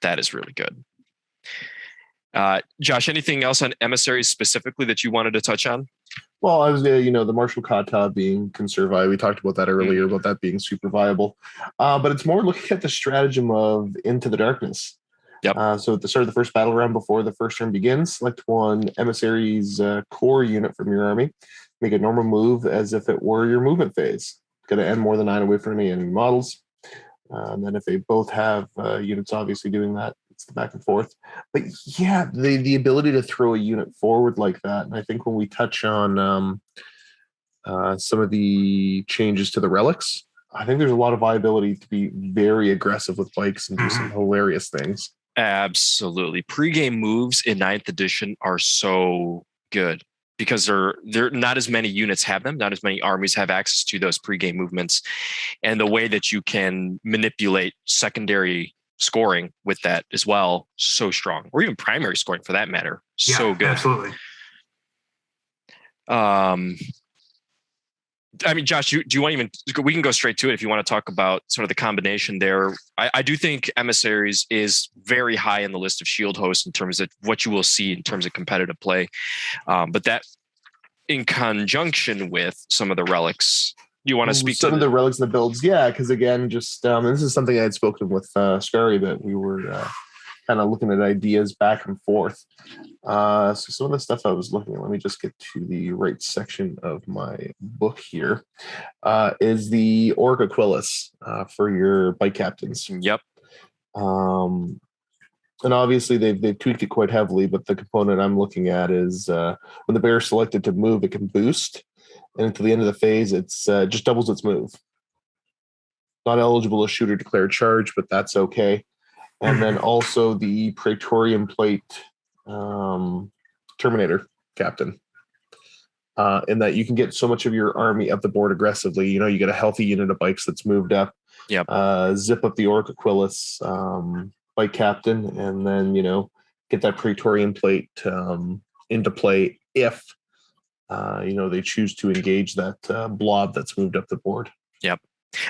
That is really good. Josh, anything else on emissaries specifically that you wanted to touch on? Well, I was, the martial kata being conservative. We talked about that earlier, about that being super viable. But it's more looking at the stratagem of Into the Darkness. Yep. So at the start of the first battle round, before the first turn begins, select one emissary's core unit from your army. Make a normal move as if it were your movement phase. Got to end more than 9 away from any enemy models. And then if they both have units obviously doing that, it's the back and forth. But yeah, the ability to throw a unit forward like that, and I think when we touch on some of the changes to the relics, I think there's a lot of viability to be very aggressive with bikes and do some hilarious things. Absolutely. Pre-game moves in 9th edition are so good because they're not as many units have them, not as many armies have access to those pre-game movements. And the way that you can manipulate secondary scoring with that as well, so strong. Or even primary scoring for that matter. So good. Absolutely. I mean, Josh, do you want we can go straight to it if you want to talk about sort of the combination there. I do think emissaries is very high in the list of shield hosts in terms of what you will see in terms of competitive play. But that in conjunction with some of the relics, you want to speak some to of the relics and the builds? Yeah, because again, just this is something I had spoken with Scary that we were kind of looking at ideas back and forth. So some of the stuff I was looking at, let me just get to the right section of my book here, is the Orc Aquilus for your bike captains. Yep. And obviously they've tweaked it quite heavily, but the component I'm looking at is when the bear is selected to move, it can boost. And until the end of the phase, it's just doubles its move. Not eligible to shoot or declare charge, but that's okay. And then also the Praetorian Plate Terminator Captain. In that you can get so much of your army up the board aggressively. You get a healthy unit of bikes that's moved up. Yep. Zip up the Orc Aquilus bike captain, and then, get that Praetorian Plate into play if they choose to engage that blob that's moved up the board. Yep.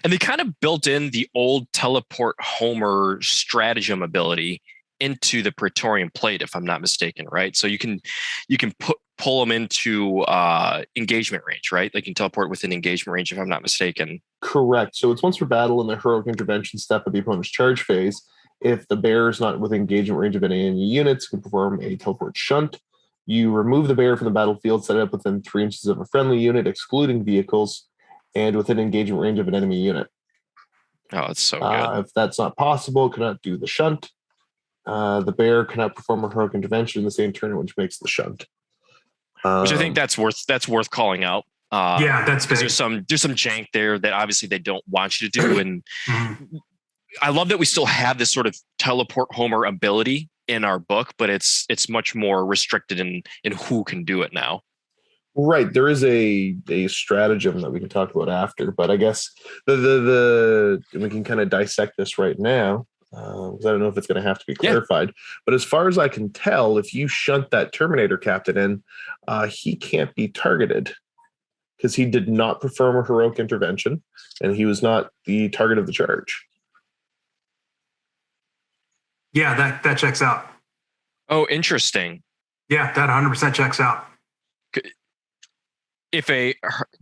And they kind of built in the old teleport Homer stratagem ability into the Praetorian Plate, if I'm not mistaken, right? So you can pull them into engagement range, right? They can teleport within engagement range, if I'm not mistaken. Correct. So it's once per battle in the heroic intervention step of the opponent's charge phase. If the bear is not within engagement range of any enemy units, you can perform a teleport shunt. You remove the bear from the battlefield, set it up within 3 inches of a friendly unit, excluding vehicles, and within engagement range of an enemy unit. Oh, it's so good. If that's not possible, cannot do the shunt. The bear cannot perform a heroic intervention in the same turn, which makes the shunt. Which I think that's worth calling out. That's because there's some jank there that obviously they don't want you to do, and I love that we still have this sort of teleport Homer ability in our book, but it's much more restricted in who can do it now. Right. There is a stratagem that we can talk about after, but I guess the we can kind of dissect this right now. I don't know if it's going to have to be clarified, but as far as I can tell, if you shunt that Terminator Captain in, he can't be targeted because he did not perform a heroic intervention and he was not the target of the charge. Yeah, that checks out. Oh, interesting. Yeah, that 100% checks out.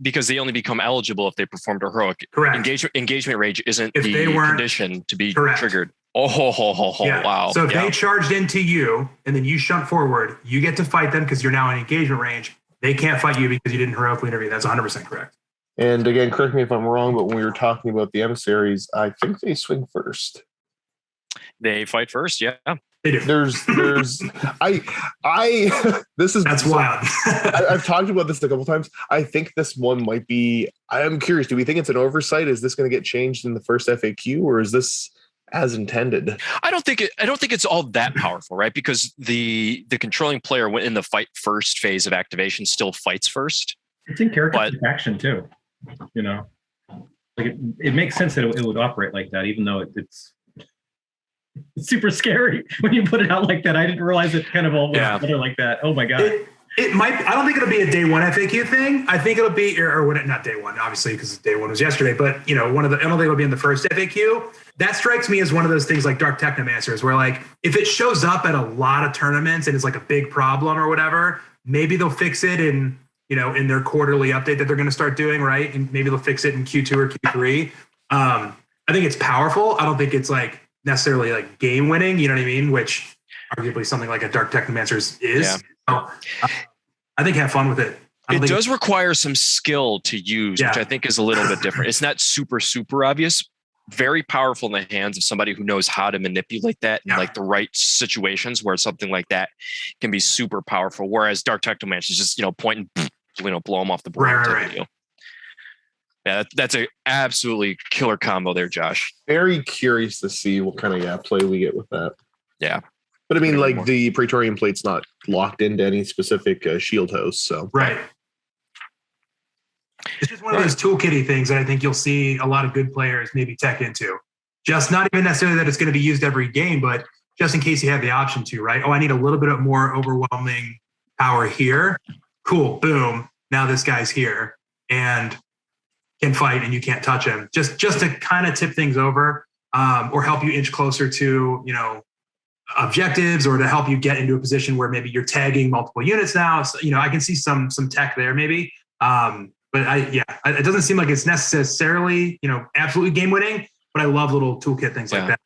Because they only become eligible if they performed a heroic. Correct. Engagement range isn't if the condition to be triggered. Wow. So if they charged into you and then you shunt forward, you get to fight them because you're now in engagement range. They can't fight you because you didn't heroically intervene. That's 100% correct. And again, correct me if I'm wrong, but when we were talking about the emissaries, I think they swing first. They fight first, yeah. They do. There's that's wild. I've talked about this a couple times. I think this one might be, I'm curious, do we think it's an oversight? Is this going to get changed in the first FAQ, or is this as intended? I don't think it's all that powerful, right? Because the controlling player in the fight first phase of activation still fights first. It's in character action too, Like it makes sense that it would operate like that, even though it's super scary when you put it out like that. I didn't realize it kind of all was like that. Oh my God. It might. I don't think it'll be a day one FAQ thing. I think it'll be, or when not day one, obviously, because day one was yesterday. But I don't think it'll be in the first FAQ. That strikes me as one of those things like Dark Technomancers, where like if it shows up at a lot of tournaments and it's like a big problem or whatever, maybe they'll fix it in in their quarterly update that they're going to start doing, right? And maybe they'll fix it in Q2 or Q3. I think it's powerful. I don't think it's like necessarily like game winning. You know what I mean? Which arguably something like a Dark Technomancers is. Yeah. So, I think have fun with it. It does require some skill to use, which I think is a little bit different. It's not super obvious. Very powerful in the hands of somebody who knows how to manipulate that in like the right situations where something like that can be super powerful. Whereas Dark Technomancer is just point and blow them off the board. Right. Yeah, that's a absolutely killer combo there, Josh. Very curious to see what kind of play we get with that. Yeah. But I mean, like the Praetorian Plate's not locked into any specific shield host, so right. It's just one of those toolkitty things that I think you'll see a lot of good players maybe tech into. Just not even necessarily that it's going to be used every game, but just in case you have the option to, right? Oh, I need a little bit of more overwhelming power here. Cool, boom. Now this guy's here and can fight, and you can't touch him. Just to kind of tip things over, or help you inch closer to objectives, or to help you get into a position where maybe you're tagging multiple units now. So, I can see some tech there maybe. But it doesn't seem like it's necessarily, absolutely game winning, but I love little toolkit things like that.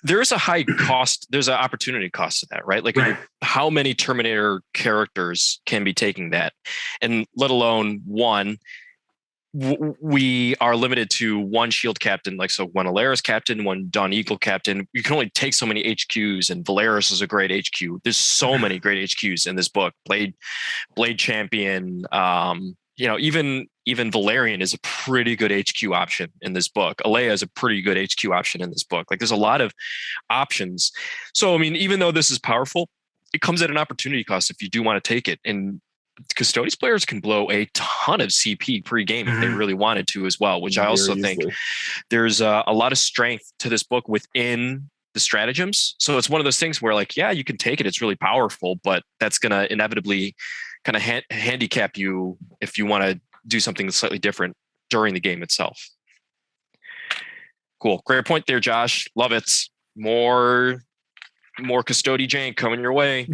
There's a high cost. There's an opportunity cost to that, right? Like how many Terminator characters can be taking that, and let alone one. We are limited to one shield captain, so one Alaris captain, one Dawn Eagle captain. You can only take so many HQs, and Valeris is a great HQ. There's so many great HQs in this book. Blade Champion, even Valerian is a pretty good HQ option in this book. Alea is a pretty good HQ option in this book. Like there's a lot of options. So, I mean, even though this is powerful, it comes at an opportunity cost if you do want to take it. And Custodes players can blow a ton of CP pre-game if they really wanted to as well, which I also think there's a lot of strength to this book within the stratagems. So it's one of those things where you can take it. It's really powerful, but that's going to inevitably kind of handicap you if you want to do something that's slightly different during the game itself. Cool. Great point there, Josh. Love it. More Custode jank coming your way.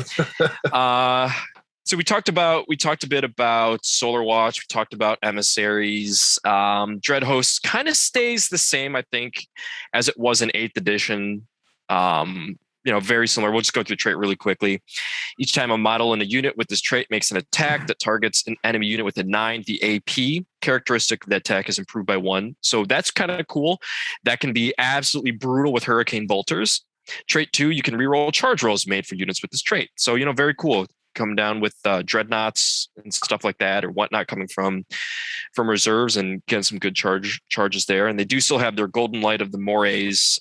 So we talked a bit about Solar Watch. We talked about emissaries. Dread Hosts kind of stays the same, I think, as it was in 8th edition. Very similar. We'll just go through the trait really quickly. Each time a model in a unit with this trait makes an attack that targets an enemy unit with a 9, the AP characteristic of that attack is improved by 1. So that's kind of cool. That can be absolutely brutal with Hurricane Bolters. Trait 2, you can reroll charge rolls made for units with this trait. So, very cool. Come down with dreadnoughts and stuff like that, or whatnot, coming from reserves and getting some good charges there. And they do still have their Golden Light of the Mores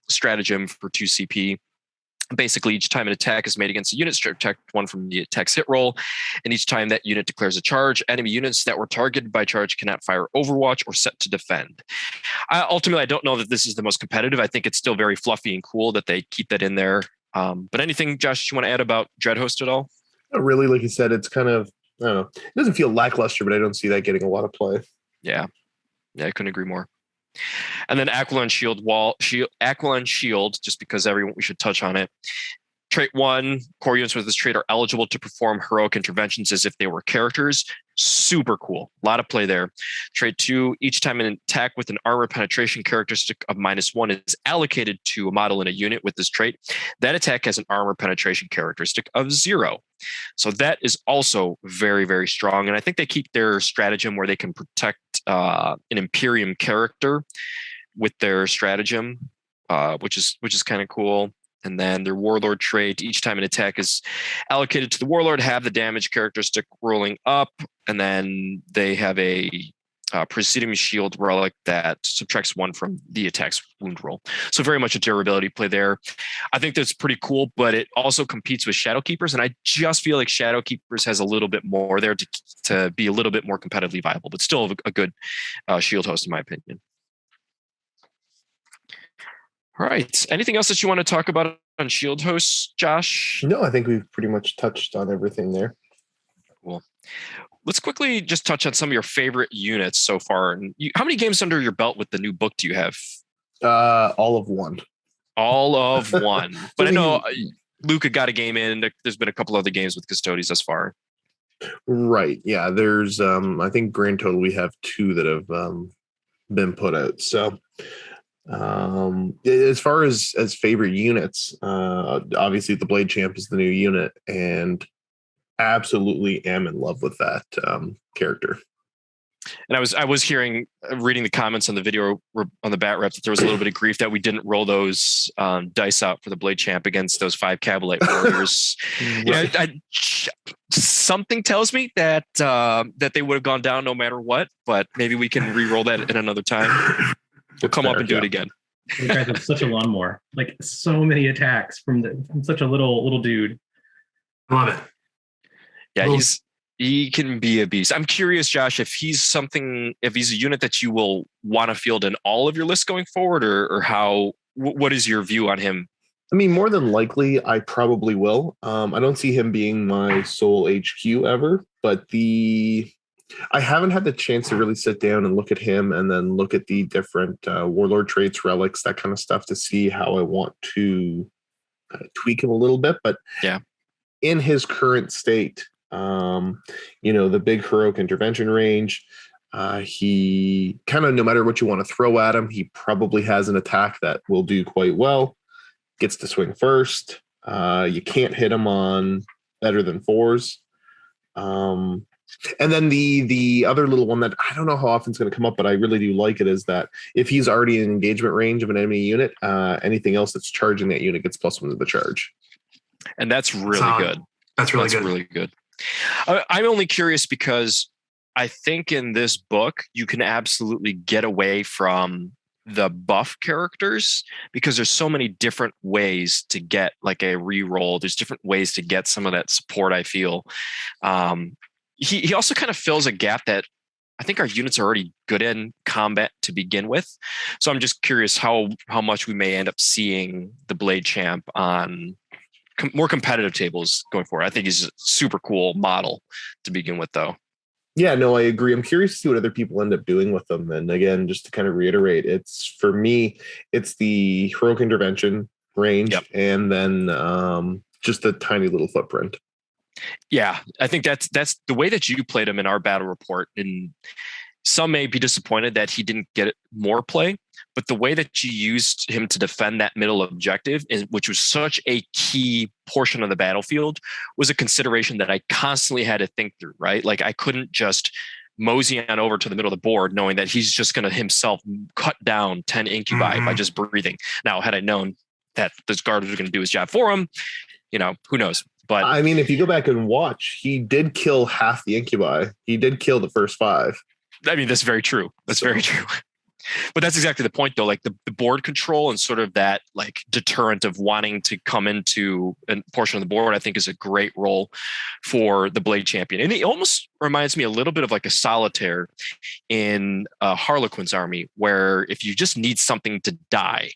stratagem for 2 CP. Basically, each time an attack is made against a unit, subtract 1 from the attack's hit roll. And each time that unit declares a charge, enemy units that were targeted by charge cannot fire Overwatch or set to defend. Ultimately, I don't know that this is the most competitive. I think it's still very fluffy and cool that they keep that in there. But anything, Josh, you want to add about Dreadhost at all? Not really. Like you said, it's kind of, I don't know. It doesn't feel lackluster, but I don't see that getting a lot of play. Yeah, I couldn't agree more. And then Aquilon Shield, just because we should touch on it. Trait 1, core units with this trait are eligible to perform heroic interventions as if they were characters. Super cool. A lot of play there. Trait 2, each time an attack with an armor penetration characteristic of -1 is allocated to a model in a unit with this trait, that attack has an armor penetration characteristic of 0. So that is also very, very strong. And I think they keep their stratagem where they can protect an Imperium character with their stratagem, which is kind of cool. And then their Warlord trait, each time an attack is allocated to the Warlord, have the damage characteristic rolling up. And then they have a Presidium Shield relic that subtracts 1 from the attack's wound roll. So very much a durability play there. I think that's pretty cool, but it also competes with Shadow Keepers, and I just feel like Shadow Keepers has a little bit more there to be a little bit more competitively viable, but still a good shield host in my opinion. All right. Anything else that you want to talk about on shield hosts, Josh? No, I think we've pretty much touched on everything there. Cool. Let's quickly just touch on some of your favorite units so far. And how many games under your belt with the new book do you have? All of one. All of one. But I know Luca got a game in. There's been a couple other games with Custodes thus far. Right. Yeah. There's, I think grand total, we have 2 that have been put out. So as far as favorite units, obviously the Blade Champ is the new unit, and absolutely am in love with that character. And I was reading the comments on the video on the bat rep that there was a little bit of grief that we didn't roll those dice out for the Blade Champ against those 5 Cabalite warriors. Right. Something tells me that they would have gone down no matter what, but maybe we can re-roll that at another time. We'll come up and do it again. You guys have such a lawnmower, like so many attacks from such a little dude. Love it. Yeah, he can be a beast. I'm curious, Josh, if he's a unit that you will want to field in all of your lists going forward, or what is your view on him? I mean, more than likely, I probably will. I don't see him being my sole HQ ever, but I haven't had the chance to really sit down and look at him and then look at the different Warlord traits, relics, that kind of stuff to see how I want to tweak him a little bit. But yeah, in his current state, the big heroic intervention range, he kind of, no matter what you want to throw at him, he probably has an attack that will do quite well. Gets to swing first. You can't hit him on better than 4s. And then the other little one that I don't know how often it's going to come up, but I really do like it, is that if he's already in engagement range of an enemy unit, anything else that's charging that unit gets +1 to the charge. And that's really good. That's really good. I'm only curious because I think in this book, you can absolutely get away from the buff characters because there's so many different ways to get like a reroll. There's different ways to get some of that support, I feel. He also kind of fills a gap that I think our units are already good in combat to begin with. So I'm just curious how much we may end up seeing the Blade Champ on more competitive tables going forward. I think he's a super cool model to begin with, though. Yeah, no, I agree. I'm curious to see what other people end up doing with them. And again, just to kind of reiterate, for me, it's the heroic intervention range, and then just a tiny little footprint. Yeah, I think that's the way that you played him in our battle report. And some may be disappointed that he didn't get more play, but the way that you used him to defend that middle objective, which was such a key portion of the battlefield, was a consideration that I constantly had to think through, right? Like I couldn't just mosey on over to the middle of the board knowing that he's just going to himself cut down 10 incubi by just breathing. Now, had I known that this guard was going to do his job for him, who knows? But I mean, if you go back and watch, he did kill half the incubi. He did kill the first 5. I mean, that's very true. Very true. But that's exactly the point, though. Like the board control and sort of that like deterrent of wanting to come into a portion of the board, I think is a great role for the Blade Champion. And it almost reminds me a little bit of like a solitaire in Harlequin's army, where if you just need something to die,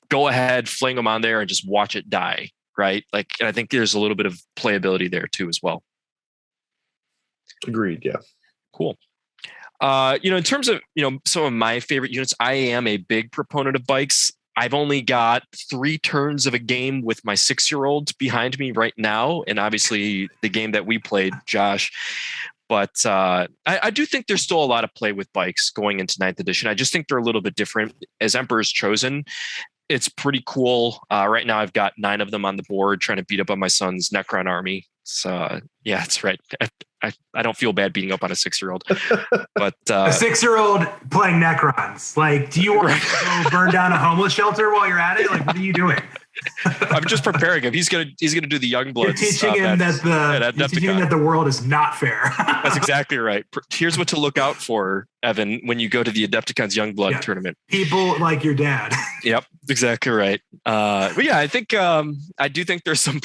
go ahead, fling them on there and just watch it die. Right. Like, and I think there's a little bit of playability there too, as well. Agreed. Yeah. Cool. In terms of, some of my favorite units, I am a big proponent of bikes. I've only got 3 turns of a game with my 6-year-old behind me right now. And obviously the game that we played, Josh. But I do think there's still a lot of play with bikes going into 9th edition. I just think they're a little bit different. As Emperor's Chosen, it's pretty cool. Right now I've got 9 of them on the board trying to beat up on my son's Necron army. So yeah, that's right. I don't feel bad beating up on a 6-year-old, but a 6-year-old playing Necrons. Like, do you want to go burn down a homeless shelter while you're at it? Like, what are you doing? I'm just preparing him. He's gonna do the young bloods. You're teaching him that the world is not fair. That's exactly right. Here's what to look out for, Evan, when you go to the Adepticons Youngblood tournament. People like your dad. Yep, exactly right. But yeah, I think I do think there's some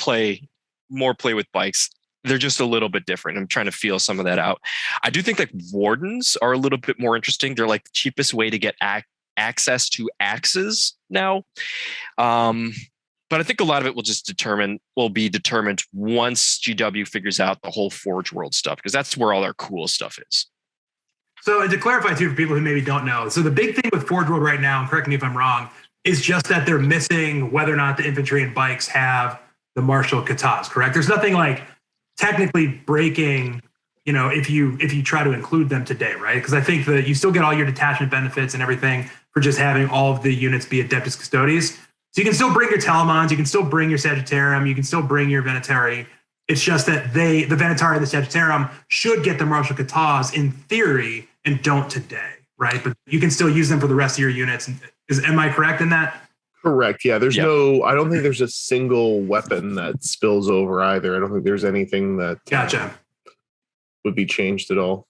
more play with bikes. They're just a little bit different. I'm trying to feel some of that out. I do think like wardens are a little bit more interesting. They're like the cheapest way to get access to axes now. But I think a lot of it will be determined once GW figures out the whole Forge World stuff, because that's where all our cool stuff is. So to clarify too, for people who maybe don't know, so the big thing with Forge World right now, and correct me if I'm wrong, is just that they're missing whether or not the infantry and bikes have the martial katas, correct? There's nothing like technically breaking, if you try to include them today, right? Because I think that you still get all your detachment benefits and everything for just having all of the units be Adeptus Custodes. So you can still bring your Telemons, you can still bring your Sagittarium, you can still bring your Venatari. It's just that the Venatari and the Sagittarium should get the martial katas in theory and don't today, right? But you can still use them for the rest of your units. Am I correct in that? Correct. Yeah. I don't think there's a single weapon that spills over either. I don't think there's anything that would be changed at all.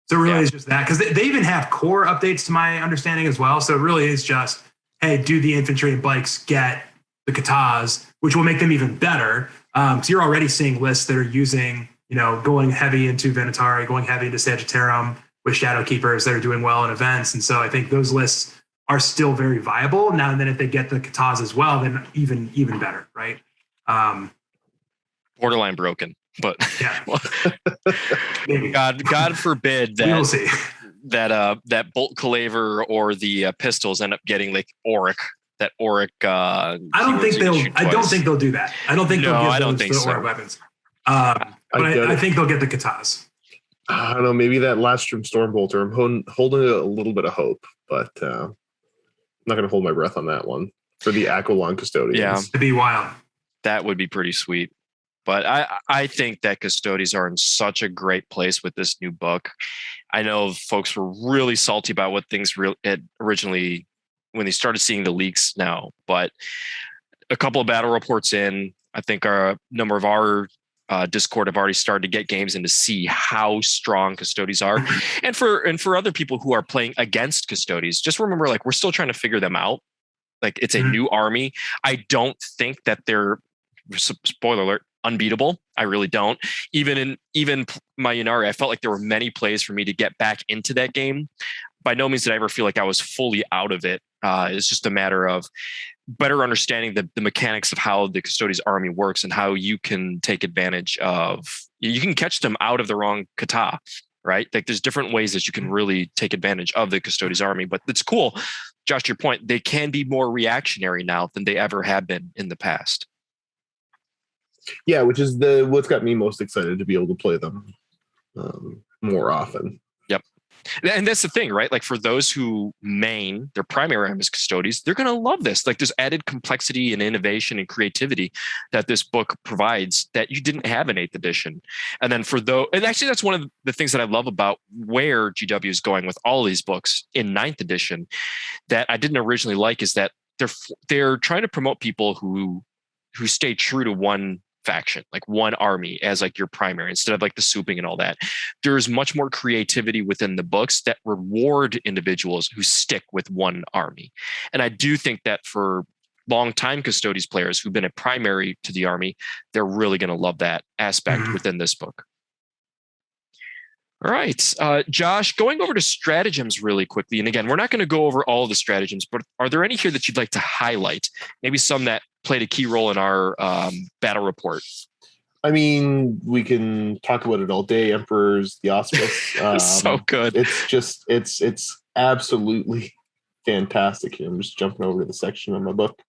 So it really is just that, because they even have core updates to my understanding as well. So it really is just, hey, do the infantry and bikes get the katas, which will make them even better. So you're already seeing lists that are using, going heavy into Venatari, going heavy into Sagittarium with Shadow Keepers that are doing well in events. And so I think those lists are still very viable now. And then if they get the katas as well, then even better, right? Borderline broken, but yeah. God forbid that we'll see. that bolt calaver or the pistols end up getting like Auric. That Auric. I don't think they'll do that. I don't think they'll give those Auric weapons. But I think they'll get the katas. I don't know. Maybe that Lastrum Stormbolter. I'm holding a little bit of hope, but I'm not going to hold my breath on that one for the Aquilon Custodians. Yeah, to be wild. That would be pretty sweet. But I think that Custodes are in such a great place with this new book. I know folks were really salty about what things originally when they started seeing the leaks now. But a couple of battle reports in, I think a number of our Discord have already started to get games in to see how strong Custodes are. And for other people who are playing against Custodes, just remember, like, we're still trying to figure them out. Like, it's a new army. I don't think that they're, spoiler alert, unbeatable. I really don't. Even my Ynnari, I felt like there were many plays for me to get back into that game. By no means did I ever feel like I was fully out of it. It's just a matter of better understanding the mechanics of how the Custodes army works and how you can take advantage of, you can catch them out of the wrong kata, right? Like, there's different ways that you can really take advantage of the Custodes army, but it's cool. Josh, to your point, they can be more reactionary now than they ever have been in the past. Yeah, which is what's got me most excited to be able to play them more often. Yep. And that's the thing, right? Like, for those who main their primary arm is Custodes, they're going to love this. Like, there's added complexity and innovation and creativity that this book provides that you didn't have in 8th edition. And then and actually that's one of the things that I love about where GW is going with all of these books in 9th edition that I didn't originally like, is that they're trying to promote people who stay true to one faction, like one army as like your primary, instead of like the souping and all that. There's much more creativity within the books that reward individuals who stick with one army. And I do think that for long-time Custodes players who've been a primary to the army, they're really going to love that aspect within this book. All right, Josh, going over to stratagems really quickly. And again, we're not going to go over all of the stratagems, but are there any here that you'd like to highlight? Maybe some that played a key role in our battle report. I mean, we can talk about it all day. Emperors, the Auspice. So good. It's absolutely fantastic here. I'm just jumping over to the section of my book.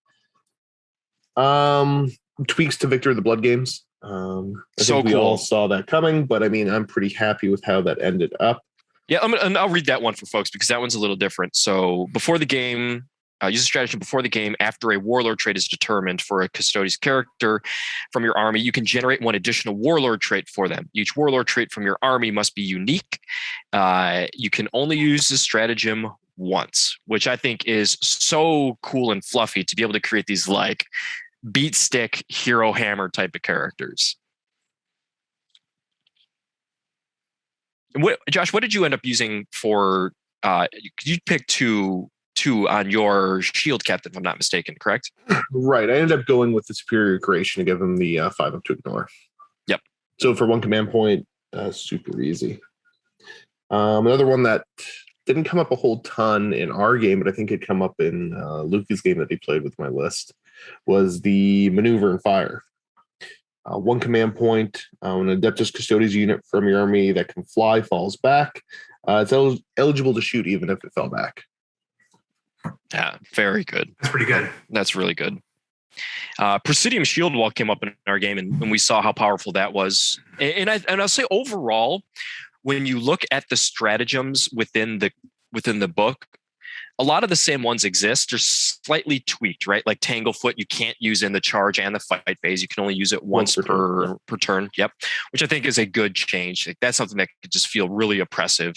Tweaks to Victor of the Blood Games. I think we all saw that coming, but I mean, I'm pretty happy with how that ended up. Yeah, and I'll read that one for folks because that one's a little different. So before the game, use a stratagem before the game after a Warlord trait is determined for a Custodes character from your army. You can generate one additional Warlord trait for them. Each Warlord trait from your army must be unique. You can only use the stratagem once, which I think is so cool and fluffy to be able to create these like beat stick hero hammer type of characters. Josh, what did you end up using for? You picked two on your shield captain, if I'm not mistaken, correct? Right. I ended up going with the superior creation to give him the 5 up to ignore. Yep. So for 1 command point, super easy. Another one that didn't come up a whole ton in our game, but I think it come up in Luca's game that he played with my list, was the maneuver and fire. 1 command point, an Adeptus Custodes unit from your army that can fly falls back. It's eligible to shoot even if it fell back. Yeah, very good. That's pretty good. That's really good. Presidium Shield Wall came up in our game, and we saw how powerful that was. And I'll say overall, when you look at the stratagems within the book, a lot of the same ones exist. They're slightly tweaked, right? Like Tanglefoot, you can't use in the charge and the fight phase. You can only use it once per turn. Yep, which I think is a good change. Like, that's something that could just feel really oppressive.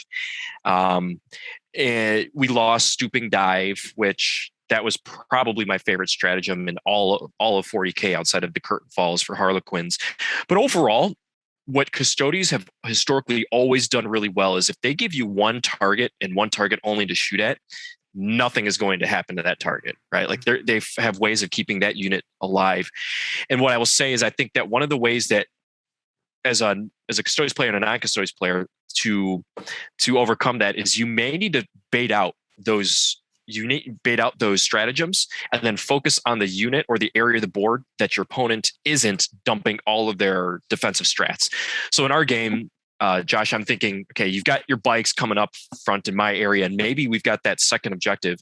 And we lost Stooping Dive, which that was probably my favorite stratagem in all of 40K outside of the Curtain Falls for Harlequins. But overall, what Custodes have historically always done really well is if they give you one target and one target only to shoot at, nothing is going to happen to that target, right? Like they have ways of keeping that unit alive. And what I will say is I think that one of the ways that as a Custodes player and a non-Custodes player to overcome that is you may need to bait out those stratagems and then focus on the unit or the area of the board that your opponent isn't dumping all of their defensive strats. So in our game, Josh, I'm thinking, okay, you've got your bikes coming up front in my area, and maybe we've got that second objective.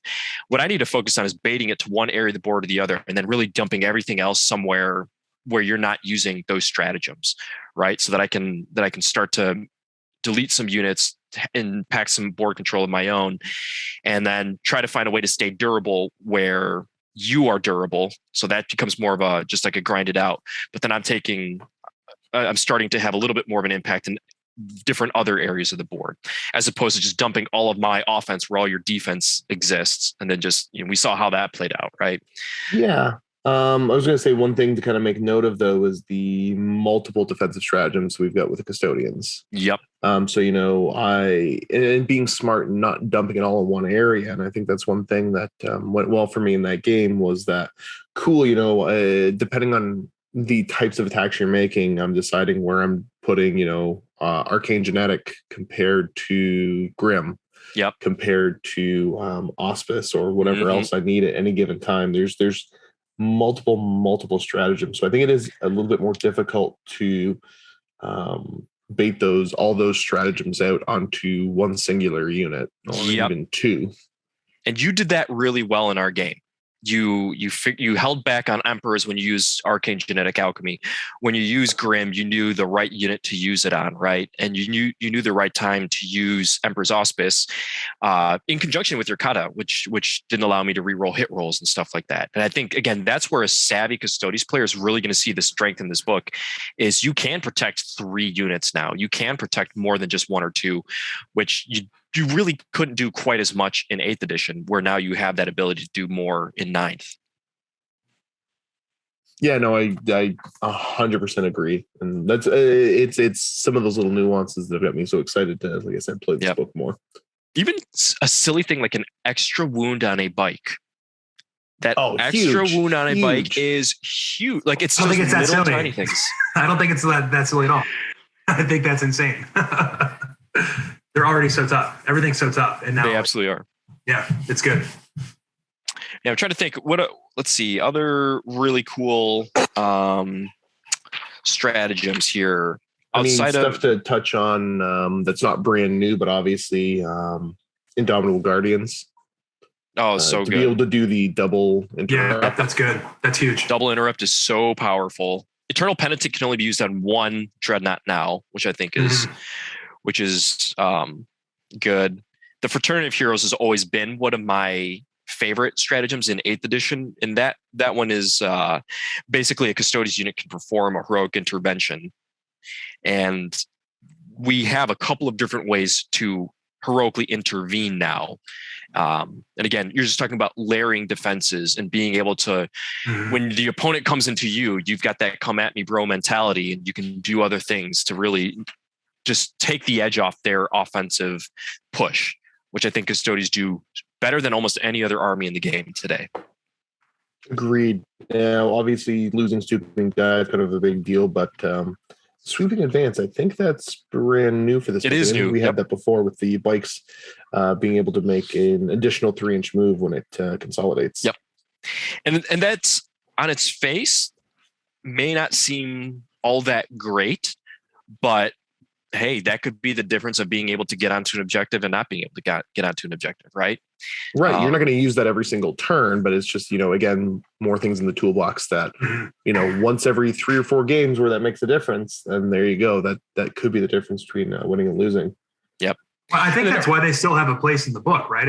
What I need to focus on is baiting it to one area of the board or the other, and then really dumping everything else somewhere where you're not using those stratagems, right? So that I can start to delete some units and pack some board control of my own, and then try to find a way to stay durable where you are durable. So that becomes more of a just like a grind it out. But then I'm starting to have a little bit more of an impact in different other areas of the board, as opposed to just dumping all of my offense where all your defense exists. And then just, we saw how that played out, right? Yeah. I was going to say one thing to kind of make note of, though, is the multiple defensive stratagems we've got with the Custodians. Yep. So, and being smart and not dumping it all in one area. And I think that's one thing that went well for me in that game was that cool, depending on the types of attacks you're making, I'm deciding where I'm putting, Arcane Genetic compared to Grim. Yep. Compared to Auspice or whatever else I need at any given time. There's multiple stratagems. So I think it is a little bit more difficult to bait all those stratagems out onto one singular unit or even two. And you did that really well in our game. You held back on Emperors when you used Arcane Genetic Alchemy. When you use Grim, you knew the right unit to use it on, right? And you knew the right time to use Emperor's Auspice in conjunction with your Kata, which didn't allow me to reroll hit rolls and stuff like that. And I think, again, that's where a savvy Custodes player is really going to see the strength in this book is you can protect 3 units now. You can protect more than just 1 or 2, which you really couldn't do quite as much in 8th edition, where now you have that ability to do more in 9th. Yeah, no, I 100% agree. And that's it's some of those little nuances that have got me so excited to, like I said, play this book more. Even a silly thing like an extra wound on a bike. That extra wound on a bike is huge. Like it's just little tiny things. I don't think it's that silly at all. I think that's insane. They're already so tough. Everything's so tough, and now they absolutely are. Yeah, it's good. Yeah, I'm trying to think. Let's see, other really cool stratagems here. Outside stuff to touch on that's not brand new, but obviously Indomitable Guardians. Oh, so to good. be able to do the double interrupt. Yeah, that's good. That's huge. Double interrupt is so powerful. Eternal Penitent can only be used on one Dreadnought now, which I think is good. The Fraternity of Heroes has always been one of my favorite stratagems in 8th edition, and that one is basically a Custodes unit can perform a heroic intervention, and we have a couple of different ways to heroically intervene now. And again, you're just talking about layering defenses and being able to, when the opponent comes into you, you've got that come at me bro mentality, and you can do other things to really just take the edge off their offensive push, which I think Custodes do better than almost any other army in the game today. Agreed. Now, obviously, losing Sweeping Dive is kind of a big deal, but Sweeping Advance, I think that's brand new for this. It is new. We had that before with the bikes being able to make an additional 3-inch move when it consolidates. Yep. And that's, on its face, may not seem all that great, but hey, that could be the difference of being able to get onto an objective and not being able to get onto an objective, right? Right. You're not going to use that every single turn, but it's just, again, more things in the toolbox that, once every 3 or 4 games where that makes a difference, and there you go. That could be the difference between winning and losing. Yep. Well, I think that's why they still have a place in the book, right?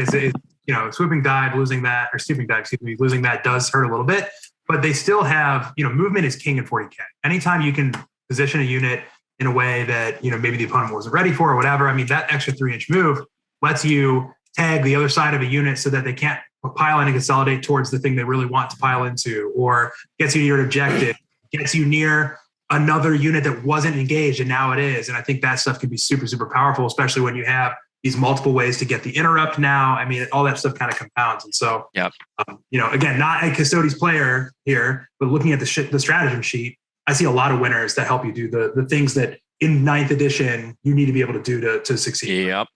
Swooping Dive, losing that, or Stooping Dive, losing that does hurt a little bit, but they still have, movement is king in 40K. Anytime you can position a unit in a way that, maybe the opponent wasn't ready for or whatever. I mean, that extra 3-inch move lets you tag the other side of a unit so that they can't pile in and consolidate towards the thing they really want to pile into, or gets you near an objective, gets you near another unit that wasn't engaged and now it is. And I think that stuff can be super, super powerful, especially when you have these multiple ways to get the interrupt now. I mean, all that stuff kind of compounds. And so, again, not a Custodes player here, but looking at the stratagem sheet, I see a lot of winners that help you do the things that in 9th edition you need to be able to do to succeed. Yep.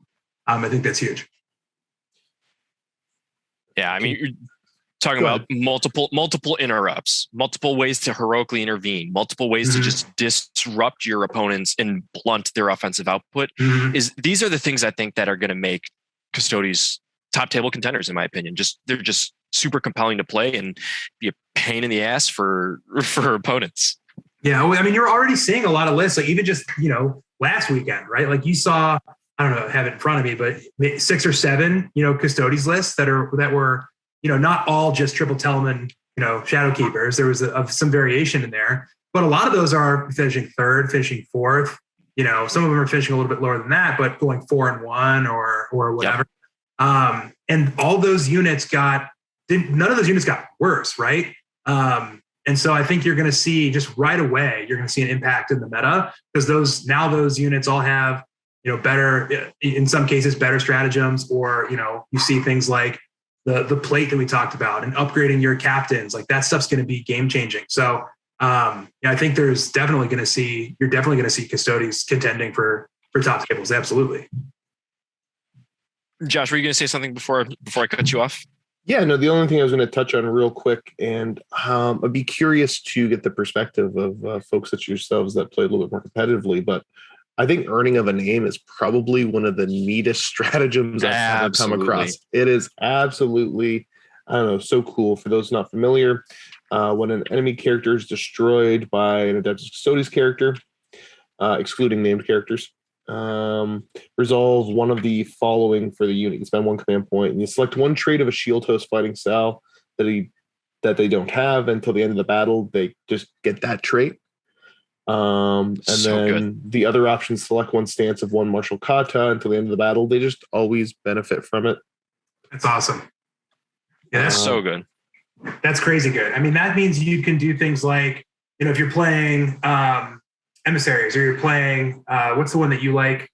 I think that's huge. Yeah, I mean, you're talking about multiple interrupts, multiple ways to heroically intervene, multiple ways to just disrupt your opponents and blunt their offensive output. These are the things I think that are going to make Custodes top table contenders, in my opinion. They're just super compelling to play and be a pain in the ass for opponents. Yeah, I mean, you're already seeing a lot of lists, like even just, last weekend, right? Like you saw, I don't know, I have it in front of me, but 6 or 7, Custodes lists that were, not all just Triple Telman, Shadow Keepers. There was some variation in there, but a lot of those are finishing 3rd, finishing 4th. Some of them are finishing a little bit lower than that, but going 4 and 1 or whatever. Yep. And all those units none of those units got worse, right? And so I think you're going to see just right away, you're going to see an impact in the meta, because those units all have, better, in some cases, better stratagems, or, you see things like the plate that we talked about and upgrading your captains, like that stuff's going to be game changing. So I think you're definitely going to see Custodes contending for top tables. Absolutely. Josh, were you going to say something before I cut you off? Yeah, no, the only thing I was going to touch on real quick, and I'd be curious to get the perspective of folks such as yourselves that play a little bit more competitively, but I think earning of a name is probably one of the neatest stratagems I've ever come across. It is absolutely, so cool. For those not familiar, when an enemy character is destroyed by an Adeptus Custodes character, excluding named characters, resolve one of the following for the unit. You spend 1 command point, and you select 1 trait of a shield host fighting style that they don't have until the end of the battle. They just get that trait. And then good. The other options, select 1 stance of 1 martial kata until the end of the battle. They just always benefit from it. That's awesome. Yeah, that's so good. That's crazy good. I mean, that means you can do things like, if you're playing Emissaries, or you're playing, what's the one that you like,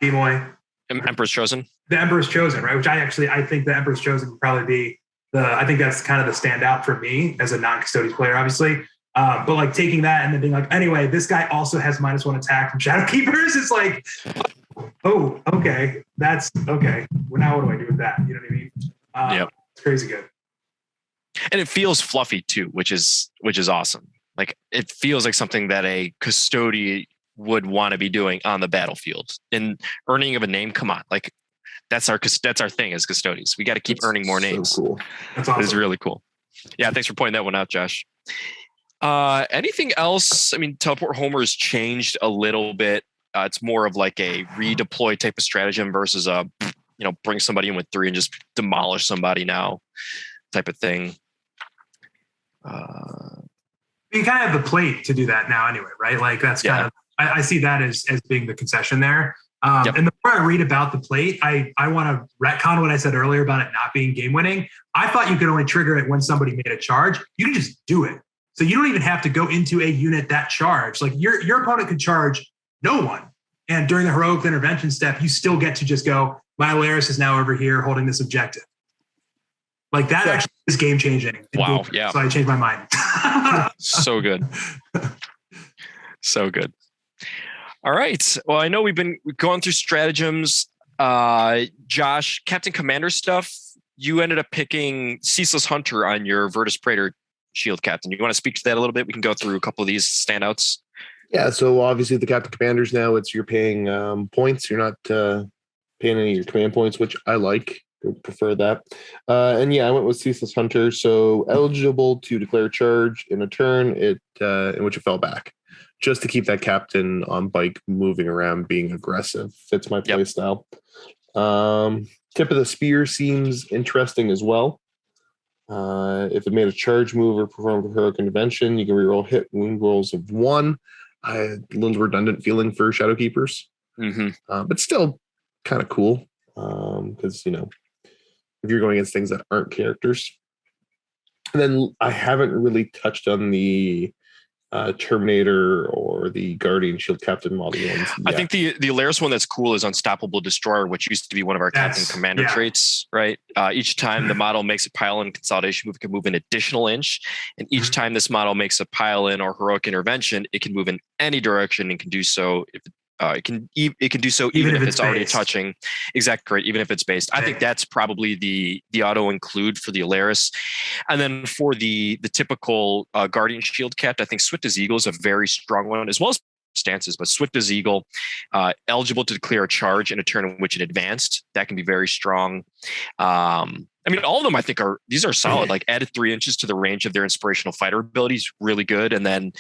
Demoy? Emperor's Chosen. The Emperor's Chosen, right? Which I think the Emperor's Chosen would probably be I think that's kind of the standout for me as a non-Custodes player, obviously. But like taking that and then being like, anyway, this guy also has -1 attack from Shadow Keepers. It's like, oh, okay, that's okay. Well, now what do I do with that? You know what I mean? It's crazy good. And it feels fluffy too, which is awesome. Like it feels like something that a Custode would want to be doing on the battlefield. And earning of a name, come on, like that's our thing as Custodes. We got to keep earning more names. So cool. That's awesome. It's really cool. Yeah, thanks for pointing that one out, Josh. Anything else? I mean, Teleport Homer has changed a little bit. It's more of like a redeploy type of stratagem versus a, bring somebody in with 3 and just demolish somebody now type of thing. You kind of have the plate to do that now anyway, right? Like that's kind of, I see that as being the concession there. And the more I read about the plate, I want to retcon what I said earlier about it not being game winning. I thought you could only trigger it when somebody made a charge. You can just do it. So you don't even have to go into a unit that charged. Like your opponent could charge no one. And during the heroic intervention step, you still get to just go, my Alaris is now over here holding this objective. Like that actually is game changing. Wow. Yeah. So I changed my mind. So good. So good. All right. Well, I know we've been going through stratagems. Josh, Captain Commander stuff. You ended up picking Ceaseless Hunter on your Virtus Praetor Shield Captain. You want to speak to that a little bit? We can go through a couple of these standouts. Yeah. So obviously the Captain Commanders now, you're paying points. You're not paying any of your command points, which I like. Prefer that. And yeah, I went with Ceaseless Hunter. So eligible to declare charge in a turn in which it fell back, just to keep that captain on bike moving around, being aggressive. Fits my play style. Tip of the spear seems interesting as well. If it made a charge move or performed a heroic intervention, you can reroll hit wound rolls of 1. I had a little redundant feeling for Shadowkeepers, but still kind of cool because if you're going against things that aren't characters. And then I haven't really touched on the Terminator or the Guardian Shield Captain model ones. I think the Alaris one that's cool is Unstoppable Destroyer, which used to be one of our Captain Commander traits, right? Each time the model makes a pile-in consolidation move, it can move an additional inch. And each time this model makes a pile-in or heroic intervention, it can move in any direction and can do so if it can do so even if it's already touching. Exactly right. Even if it's based. I think that's probably the auto include for the Alaris. And then for the typical Guardian Shield Capt, I think Swift as Eagle is a very strong one, as well as stances, but Swift as Eagle, eligible to declare a charge in a turn in which it advanced. That can be very strong. I mean, all of them I think these are solid. Like added 3 inches to the range of their inspirational fighter abilities, really good. And then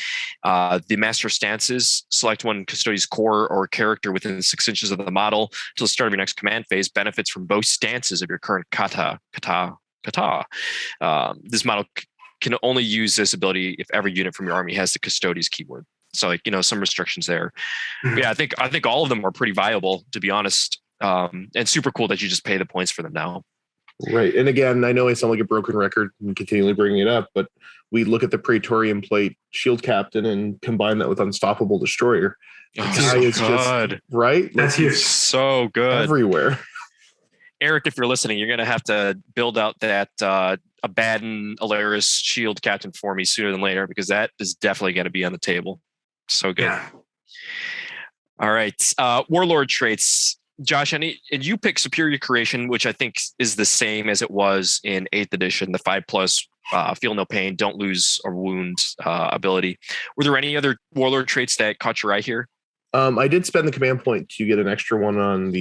the master stances, select one Custodes core or character within 6 inches of the model until the start of your next command phase, benefits from both stances of your current kata. This model can only use this ability if every unit from your army has the Custodes keyword. So some restrictions there. Yeah, I think all of them are pretty viable, to be honest. And super cool that you just pay the points for them now. Right. And again, I know I sound like a broken record and continually bringing it up, but we look at the Praetorian Plate Shield Captain and combine that with Unstoppable Destroyer. Oh, is good. Right? That's huge. So good. Everywhere. Eric, if you're listening, you're going to have to build out that Abaddon Alaris Shield Captain for me sooner than later, because that is definitely going to be on the table. So good. Yeah. All right. Warlord traits. Josh, and you pick Superior Creation, which I think is the same as it was in 8th edition, the 5+, feel no pain, don't lose a wound ability. Were there any other Warlord traits that caught your eye here? I did spend the command point to get an extra one on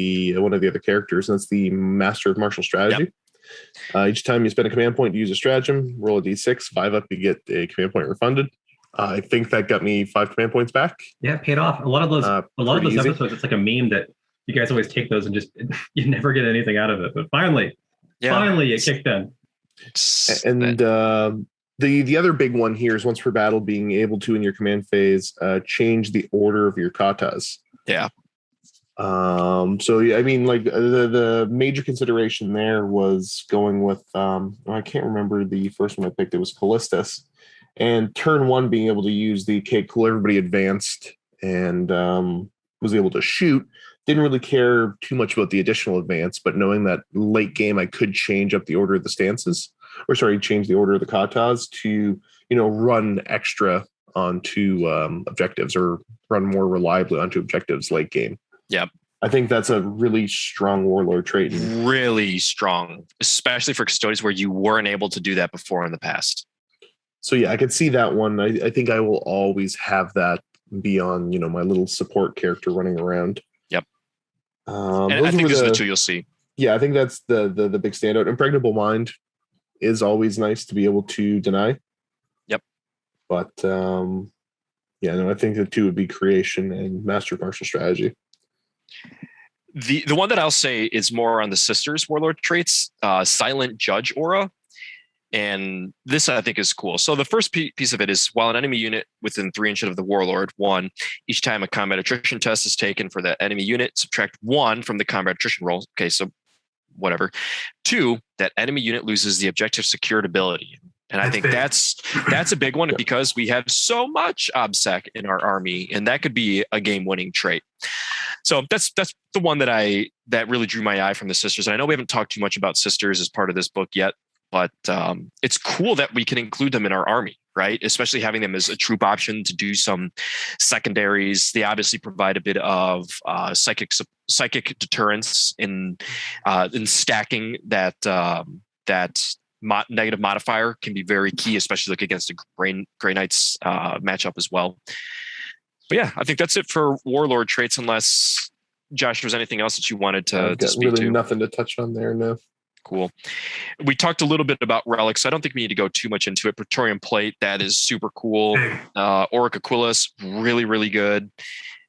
one of the other characters, and that's the Master of Martial Strategy. Yep. Each time you spend a command point to use a stratagem, roll a d6, 5 up, you get a command point refunded. I think that got me 5 command points back. Yeah, it paid off. A lot of those episodes, it's like a meme that you guys always take those and just you never get anything out of it. But finally it kicked in. And the other big one here is once per battle, being able to in your command phase change the order of your katas. Yeah. So yeah, I mean, like the major consideration there was going with I can't remember the first one I picked. It was Callistus, and turn 1 being able to use the cool, everybody advanced and was able to shoot. Didn't really care too much about the additional advance, but knowing that late game I could change up the order of the stances, change the order of the katas to, run extra onto objectives or run more reliably onto objectives late game. Yep. I think that's a really strong Warlord trait. Really strong, especially for Custodes where you weren't able to do that before in the past. So yeah, I could see that one. I think I will always have that be on, my little support character running around. Yep. And I think those are the two you'll see. Yeah, I think that's the big standout. Impregnable Mind is always nice to be able to deny. Yep. But I think the two would be Creation and Master of Martial Strategy. The one that I'll say is more on the Sisters Warlord traits, Silent Judge Aura. And this, I think, is cool. So the first piece of it is, while an enemy unit within 3 inches of the Warlord, 1, each time a combat attrition test is taken for that enemy unit, subtract 1 from the combat attrition roll. Okay, so whatever. 2, that enemy unit loses the objective secured ability. And I think that's a big one because we have so much OBSEC in our army, and that could be a game-winning trait. So that's the one that really drew my eye from the sisters. And I know we haven't talked too much about sisters as part of this book yet, but it's cool that we can include them in our army, right? Especially having them as a troop option to do some secondaries. They obviously provide a bit of psychic deterrence in stacking that negative modifier can be very key, especially like against the Grey Knights matchup as well. But yeah, I think that's it for Warlord traits, unless Josh, there's anything else that you wanted to speak really to. Nothing to touch on there, no. Cool. We talked a little bit about relics. I don't think we need to go too much into it. Praetorian Plate, that is super cool. Auric Aquilus, really, really good.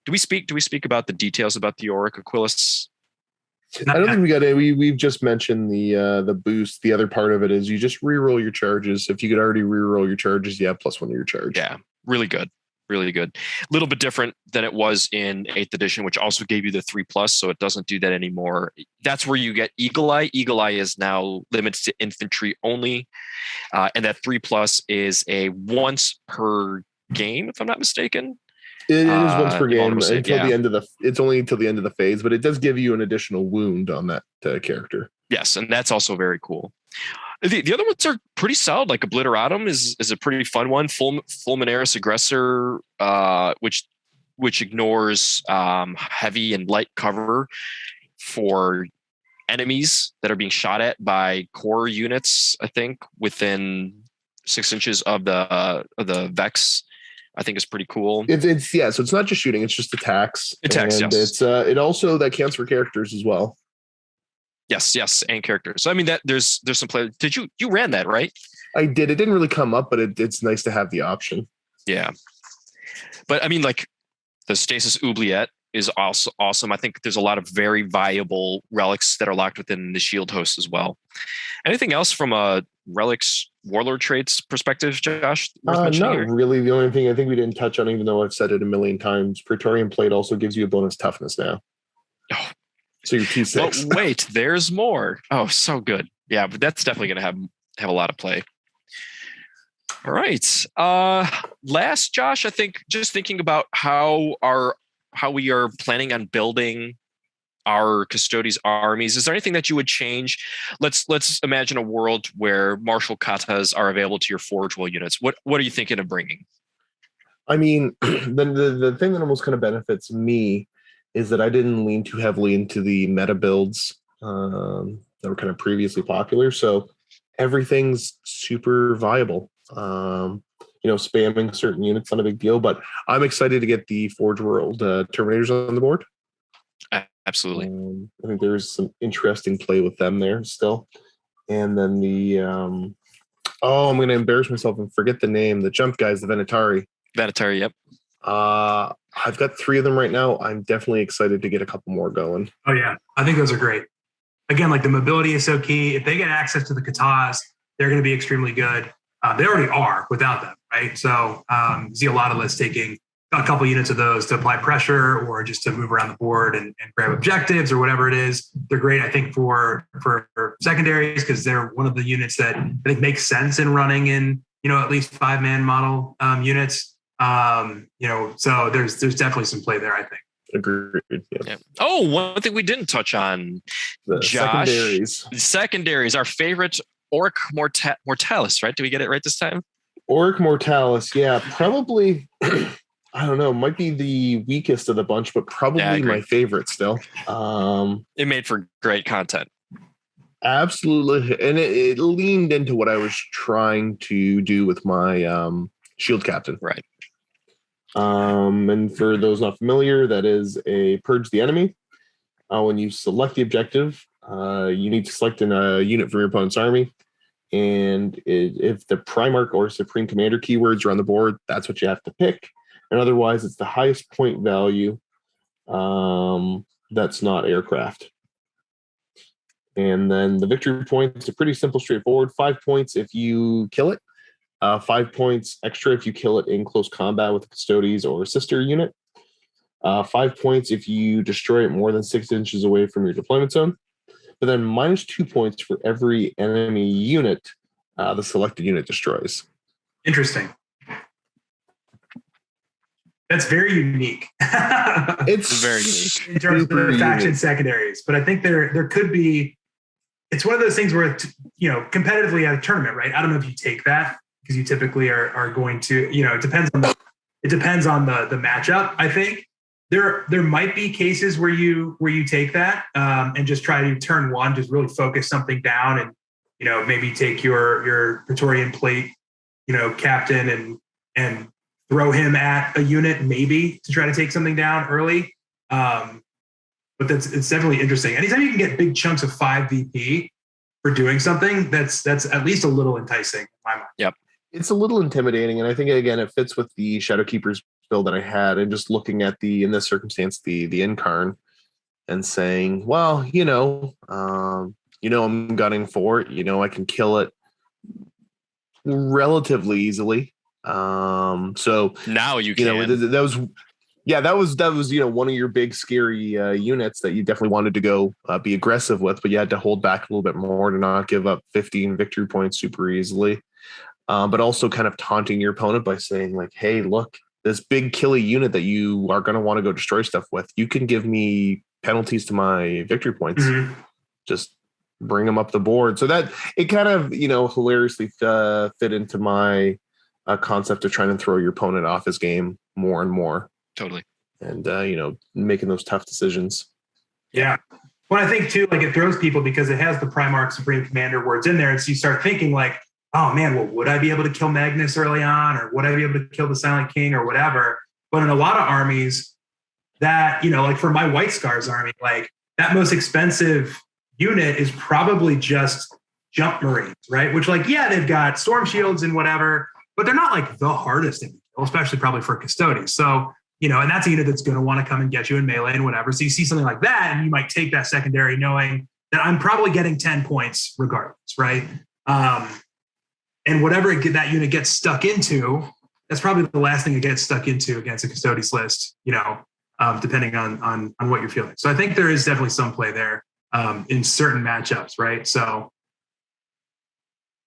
Do we speak about the details about the Auric Aquilus? I don't think we got it. We've just mentioned the boost. The other part of it is you just reroll your charges. If you could already reroll your charges, you have +1 of your charge. Yeah, really good. Really good. A little bit different than it was in 8th edition, which also gave you the 3+, so it doesn't do that anymore. That's where you get Eagle Eye. Eagle Eye is now limited to infantry only. And that 3+ is a once per game, if I'm not mistaken. It is once per game until the end of it's only until the end of the phase, but it does give you an additional wound on that character. Yes, and that's also very cool. The other ones are pretty solid. Like Obliteratum is a pretty fun one. Fulminaris Aggressor, which ignores heavy and light cover for enemies that are being shot at by core units. I think within 6 inches of the Vex, I think is pretty cool. It's so it's not just shooting; it's just attacks. Attacks, and yes. It also that counts for characters as well. Yes, and characters. So I mean that there's some play. Did you ran that, right? I did. It didn't really come up, but it's nice to have the option. Yeah, but I mean, like the Stasis Oubliette is also awesome. I think there's a lot of very viable relics that are locked within the shield host as well. Anything else from a relics warlord traits perspective, Josh? Not really. The only thing I think we didn't touch on, even though I've said it a million times, Praetorian Plate also gives you a bonus toughness now. Oh. So you're T6. But wait, there's more. Oh, so good. Yeah, but that's definitely going to have a lot of play. All right. Last, Josh, I think just thinking about how we are planning on building our Custodes armies. Is there anything that you would change? Let's imagine a world where martial katas are available to your Forge World units. What are you thinking of bringing? I mean, the thing that almost kind of benefits me is that I didn't lean too heavily into the meta builds that were kind of previously popular. So everything's super viable. Spamming certain units, not a big deal, but I'm excited to get the Forge World Terminators on the board. Absolutely. I think there's some interesting play with them there still. And then I'm going to embarrass myself and forget the name. The jump guys, the Venatari. Venatari, yep. I've got 3 of them right now. I'm definitely excited to get a couple more going. Oh, yeah. I think those are great. Again, like the mobility is so key. If they get access to the Katas, they're going to be extremely good. They already are without them, right? So you see a lot of lists taking a couple units of those to apply pressure or just to move around the board and grab objectives or whatever it is. They're great, I think, for secondaries because they're one of the units that I think makes sense in running in, at least 5-man model units. So there's definitely some play there, I think. Agreed. Yeah. Oh, one thing we didn't touch on, the Josh. Secondaries, our favorite Auric Mortalis, right? Did we get it right this time? Auric Mortalis, yeah, probably. I don't know, might be the weakest of the bunch, but probably my favorite still. It made for great content. Absolutely, and it leaned into what I was trying to do with my Shield Captain. Right. And for those not familiar, that is a Purge the Enemy. When you select the objective, you need to select a unit from your opponent's army. And if the Primarch or Supreme Commander keywords are on the board, that's what you have to pick. And otherwise, it's the highest point value that's not aircraft. And then the victory points are pretty simple, straightforward. 5 points if you kill it. 5 points extra if you kill it in close combat with a Custodes or a sister unit. 5 points if you destroy it more than 6 inches away from your deployment zone. But then -2 points for every enemy unit the selected unit destroys. Interesting. That's very unique. It's very unique in terms of the faction secondaries. But I think there could be. It's one of those things where, competitively at a tournament, right? I don't know if you take that because you typically are going to, it depends on the matchup. I think there might be cases where you take that and just try to turn one, just really focus something down, and maybe take your Praetorian plate, captain and throw him at a unit maybe to try to take something down early. But it's definitely interesting. Anytime you can get big chunks of 5 VP for doing something, that's at least a little enticing in my mind. Yep. It's a little intimidating. And I think, again, it fits with the Shadowkeepers build that I had. And just looking at in this circumstance, the Incarn and saying, well, I'm gunning for it. I can kill it relatively easily. So now you can. That was one of your big scary units that you definitely wanted to go be aggressive with, but you had to hold back a little bit more to not give up 15 victory points super easily. But also kind of taunting your opponent by saying like, hey, look, this big killy unit that you are going to want to go destroy stuff with, you can give me penalties to my victory points. Mm-hmm. Just bring them up the board. So that it kind of, hilariously fit into my concept of trying to throw your opponent off his game more and more. Totally. And, making those tough decisions. Yeah. Well, I think too, like it throws people because it has the Primarch Supreme Commander words in there. And so you start thinking like, oh man, well, would I be able to kill Magnus early on? Or would I be able to kill the Silent King or whatever? But in a lot of armies that, like for my White Scars army, like that most expensive unit is probably just Jump Marines, right? Which like, yeah, they've got Storm Shields and whatever, but they're not like the hardest to kill, especially probably for Custodes. So, and that's a unit that's going to want to come and get you in melee and whatever. So you see something like that, and you might take that secondary knowing that I'm probably getting 10 points regardless, right? And whatever that unit gets stuck into, that's probably the last thing it gets stuck into against a Custodes list, depending on what you're feeling. So I think there is definitely some play there in certain matchups, right? So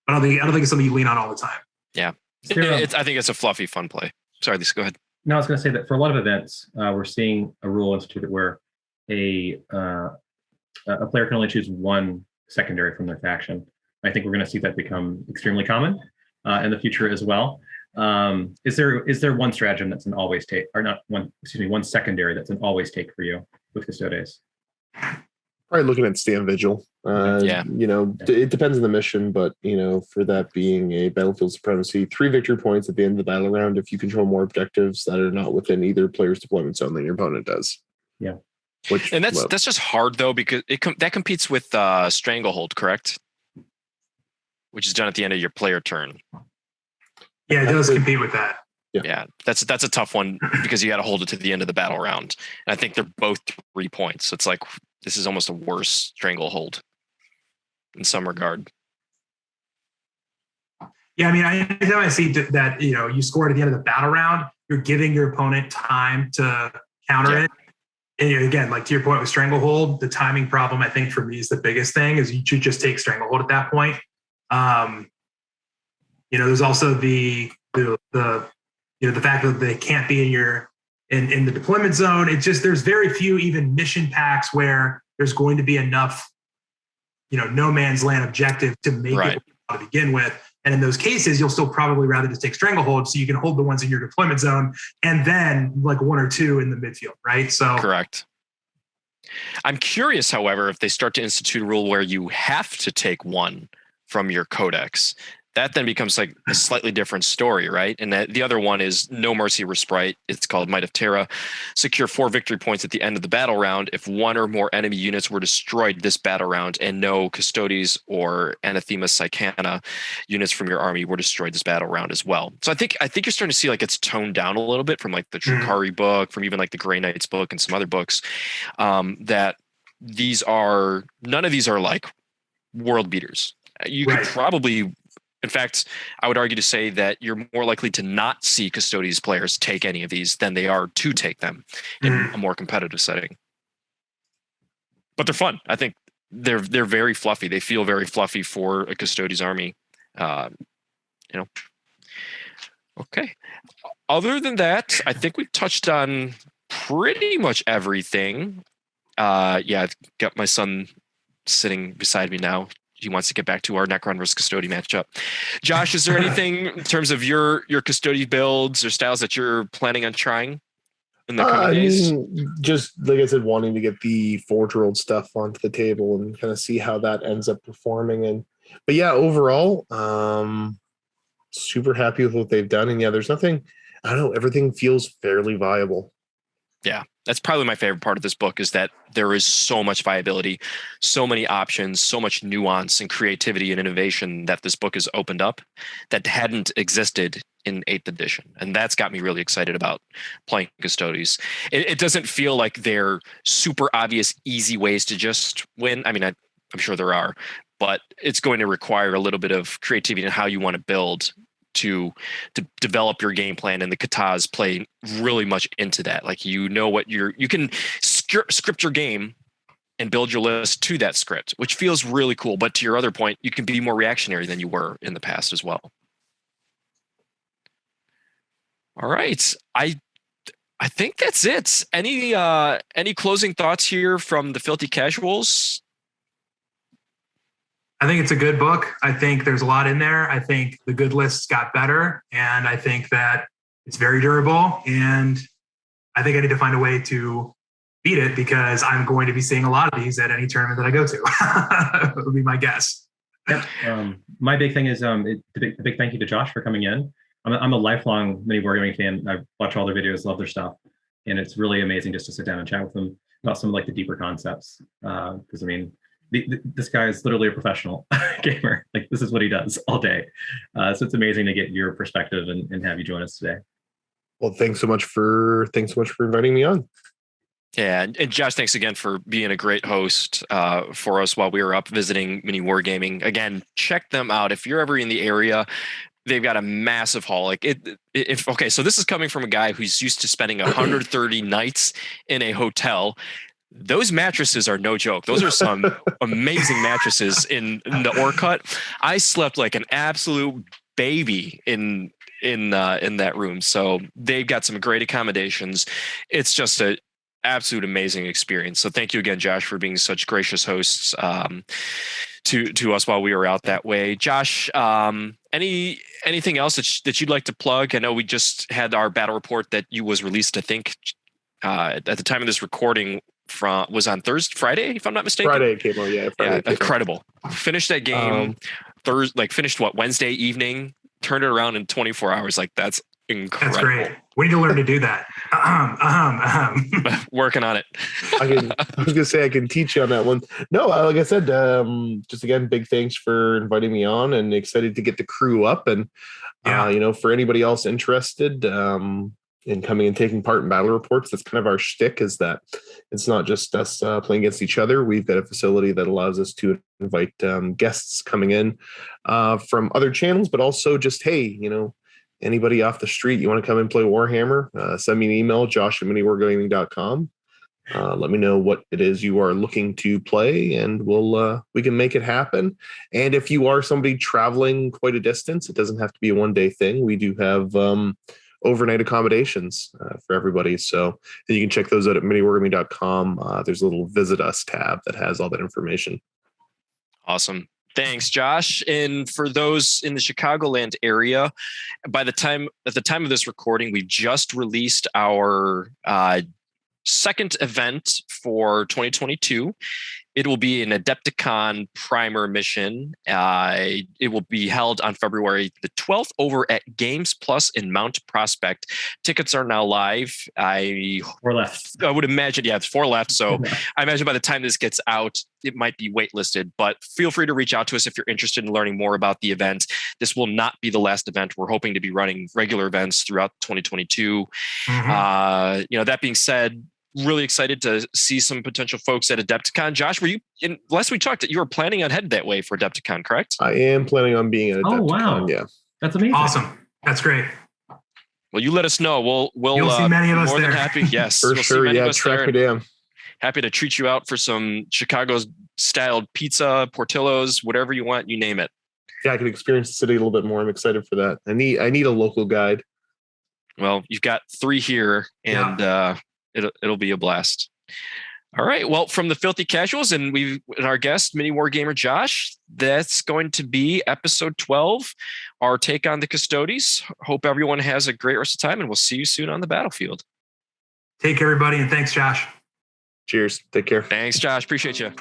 I don't think it's something you lean on all the time. Yeah. I think it's a fluffy, fun play. Sorry, Lisa, go ahead. No, I was going to say that for a lot of events, we're seeing a rule instituted where a player can only choose one secondary from their faction. I think we're going to see that become extremely common in the future as well. Is there one stratagem that's an always take, or not one? Excuse me, one secondary that's an always take for you with Custodes? Probably looking at Stand Vigil. It depends on the mission, but for that being a battlefield supremacy, 3 victory points at the end of the battle round if you control more objectives that are not within either player's deployment zone than your opponent does. Yeah, that's just hard though because that competes with Stranglehold, correct? Which is done at the end of your player turn. Yeah, it does compete with that. Yeah, that's a tough one because you got to hold it to the end of the battle round. And I think they're both 3 points. So it's like this is almost a worse Stranglehold in some regard. Yeah, I mean, anytime I see that you scored at the end of the battle round, you're giving your opponent time to counter it. And again, like to your point with Stranglehold, the timing problem I think for me is the biggest thing. Is you should just take Stranglehold at that point. There's also the fact that they can't be in the deployment zone. It's just there's very few even mission packs where there's going to be enough, no man's land objective to make it to begin with. And in those cases, you'll still probably rather just take Stranglehold so you can hold the ones in your deployment zone and then like 1 or 2 in the midfield, right? So correct. I'm curious, however, if they start to institute a rule where you have to take 1 from your codex. That then becomes like a slightly different story, right? And the other one is No Mercy Respite. It's called Might of Terra. Secure 4 victory points at the end of the battle round if 1 or more enemy units were destroyed this battle round and no Custodes or Anathema Psychana units from your army were destroyed this battle round as well. So I think you're starting to see like it's toned down a little bit from like the Drukhari book, from even like the Grey Knights book and some other books, that none of these are like world beaters. You could probably, in fact, I would argue to say that you're more likely to not see Custodes players take any of these than they are to take them in a more competitive setting. But they're fun. I think they're very fluffy. They feel very fluffy for a Custodes army. Okay. Other than that, I think we've touched on pretty much everything. I've got my son sitting beside me now. He wants to get back to our Necron versus Custodian matchup. Josh, is there anything in terms of your Custodian builds or styles that you're planning on trying in the coming days? Just like I said, wanting to get the Forge-World stuff onto the table and kind of see how that ends up performing. But yeah, overall, super happy with what they've done. And yeah, there's nothing, I don't know, everything feels fairly viable. Yeah, that's probably my favorite part of this book, is that there is so much viability, so many options, so much nuance and creativity and innovation that this book has opened up that hadn't existed in 8th edition. And that's got me really excited about playing Custodes. It doesn't feel like they're super obvious, easy ways to just win. I mean, I'm sure there are, but it's going to require a little bit of creativity in how you want to build to develop your game plan, and the Katas play really much into that. Like, you can script your game and build your list to that script, which feels really cool. But to your other point, you can be more reactionary than you were in the past as well. All right. I think that's it. Any closing thoughts here from the Filthy Casuals? I think it's a good book. I think there's a lot in there. I think the good lists got better, and I think that it's very durable. And I think I need to find a way to beat it, because I'm going to be seeing a lot of these at any tournament that I go to. Would be my guess. Yep. My big thing is the big thank you to Josh for coming in. I'm a lifelong MiniWarGaming fan. I watch all their videos, love their stuff, and it's really amazing just to sit down and chat with them about some of like the deeper concepts. Because I mean, this guy is literally a professional gamer. Like, this is what he does all day. So it's amazing to get your perspective and have you join us today. Well, thanks so much for inviting me on. Yeah, and Josh, thanks again for being a great host for us while we were up visiting MiniWarGaming. Again, check them out if you're ever in the area. They've got a massive hall. Like, so this is coming from a guy who's used to spending 130 nights in a hotel. Those mattresses are no joke. Those are some amazing mattresses in the Orcut. I slept like an absolute baby in that room. So they've got some great accommodations. It's just an absolute amazing experience. So thank you again, Josh, for being such gracious hosts to us while we were out that way. Josh, anything else that you'd like to plug? I know we just had our battle report that was released, I think, at the time of this recording, was on Friday, if I'm not mistaken. Friday it came out, yeah. Yeah, incredible. Finished that game finished Wednesday evening, turned it around in 24 hours. Like, that's incredible. That's great. We need to learn to do that. Working on it. I was gonna say I can teach you on that one. No, like I said, just again, big thanks for inviting me on, and excited to get the crew up. And for anybody else interested in coming and taking part in battle reports, that's kind of our shtick, is that it's not just us playing against each other. We've got a facility that allows us to invite guests coming in from other channels, but also just, hey, anybody off the street, you want to come and play Warhammer, send me an email, josh@miniwargaming.com. Let me know what it is you are looking to play, and we can make it happen. And if you are somebody traveling quite a distance, it doesn't have to be a one-day thing. We do have overnight accommodations for everybody. So you can check those out at miniwargaming.com. There's a little visit us tab that has all that information. Awesome. Thanks, Josh. And for those in the Chicagoland area, at the time of this recording, we just released our second event for 2022. It will be an Adepticon primer mission. It will be held on February the 12th over at Games Plus in Mount Prospect. Tickets are now live. Four left. I would imagine, it's 4 left. So I imagine by the time this gets out, it might be waitlisted. But feel free to reach out to us if you're interested in learning more about the event. This will not be the last event. We're hoping to be running regular events throughout 2022. Mm-hmm. That being said, really excited to see some potential folks at Adepticon. Josh, were you, last we talked, you were planning on heading that way for Adepticon, correct? I am planning on being at Adepticon. Oh, wow. Yeah. That's amazing. Awesome. That's great. Well, you let us know. We'll You'll see many of us more there. than happy. Yes, For we'll sure. see many Yeah, of us track there. me down. Happy to treat you out for some Chicago's styled pizza, Portillo's, whatever you want, you name it. Yeah, I can experience the city a little bit more. I'm excited for that. I need a local guide. Well, you've got 3 here, and it'll be a blast. All right. Well, from the Filthy Casuals and our guest, MiniWarGamer Josh, that's going to be episode 12, our take on the Custodes. Hope everyone has a great rest of time, and we'll see you soon on the battlefield. Take care, everybody, and thanks, Josh. Cheers. Take care. Thanks, Josh. Appreciate you.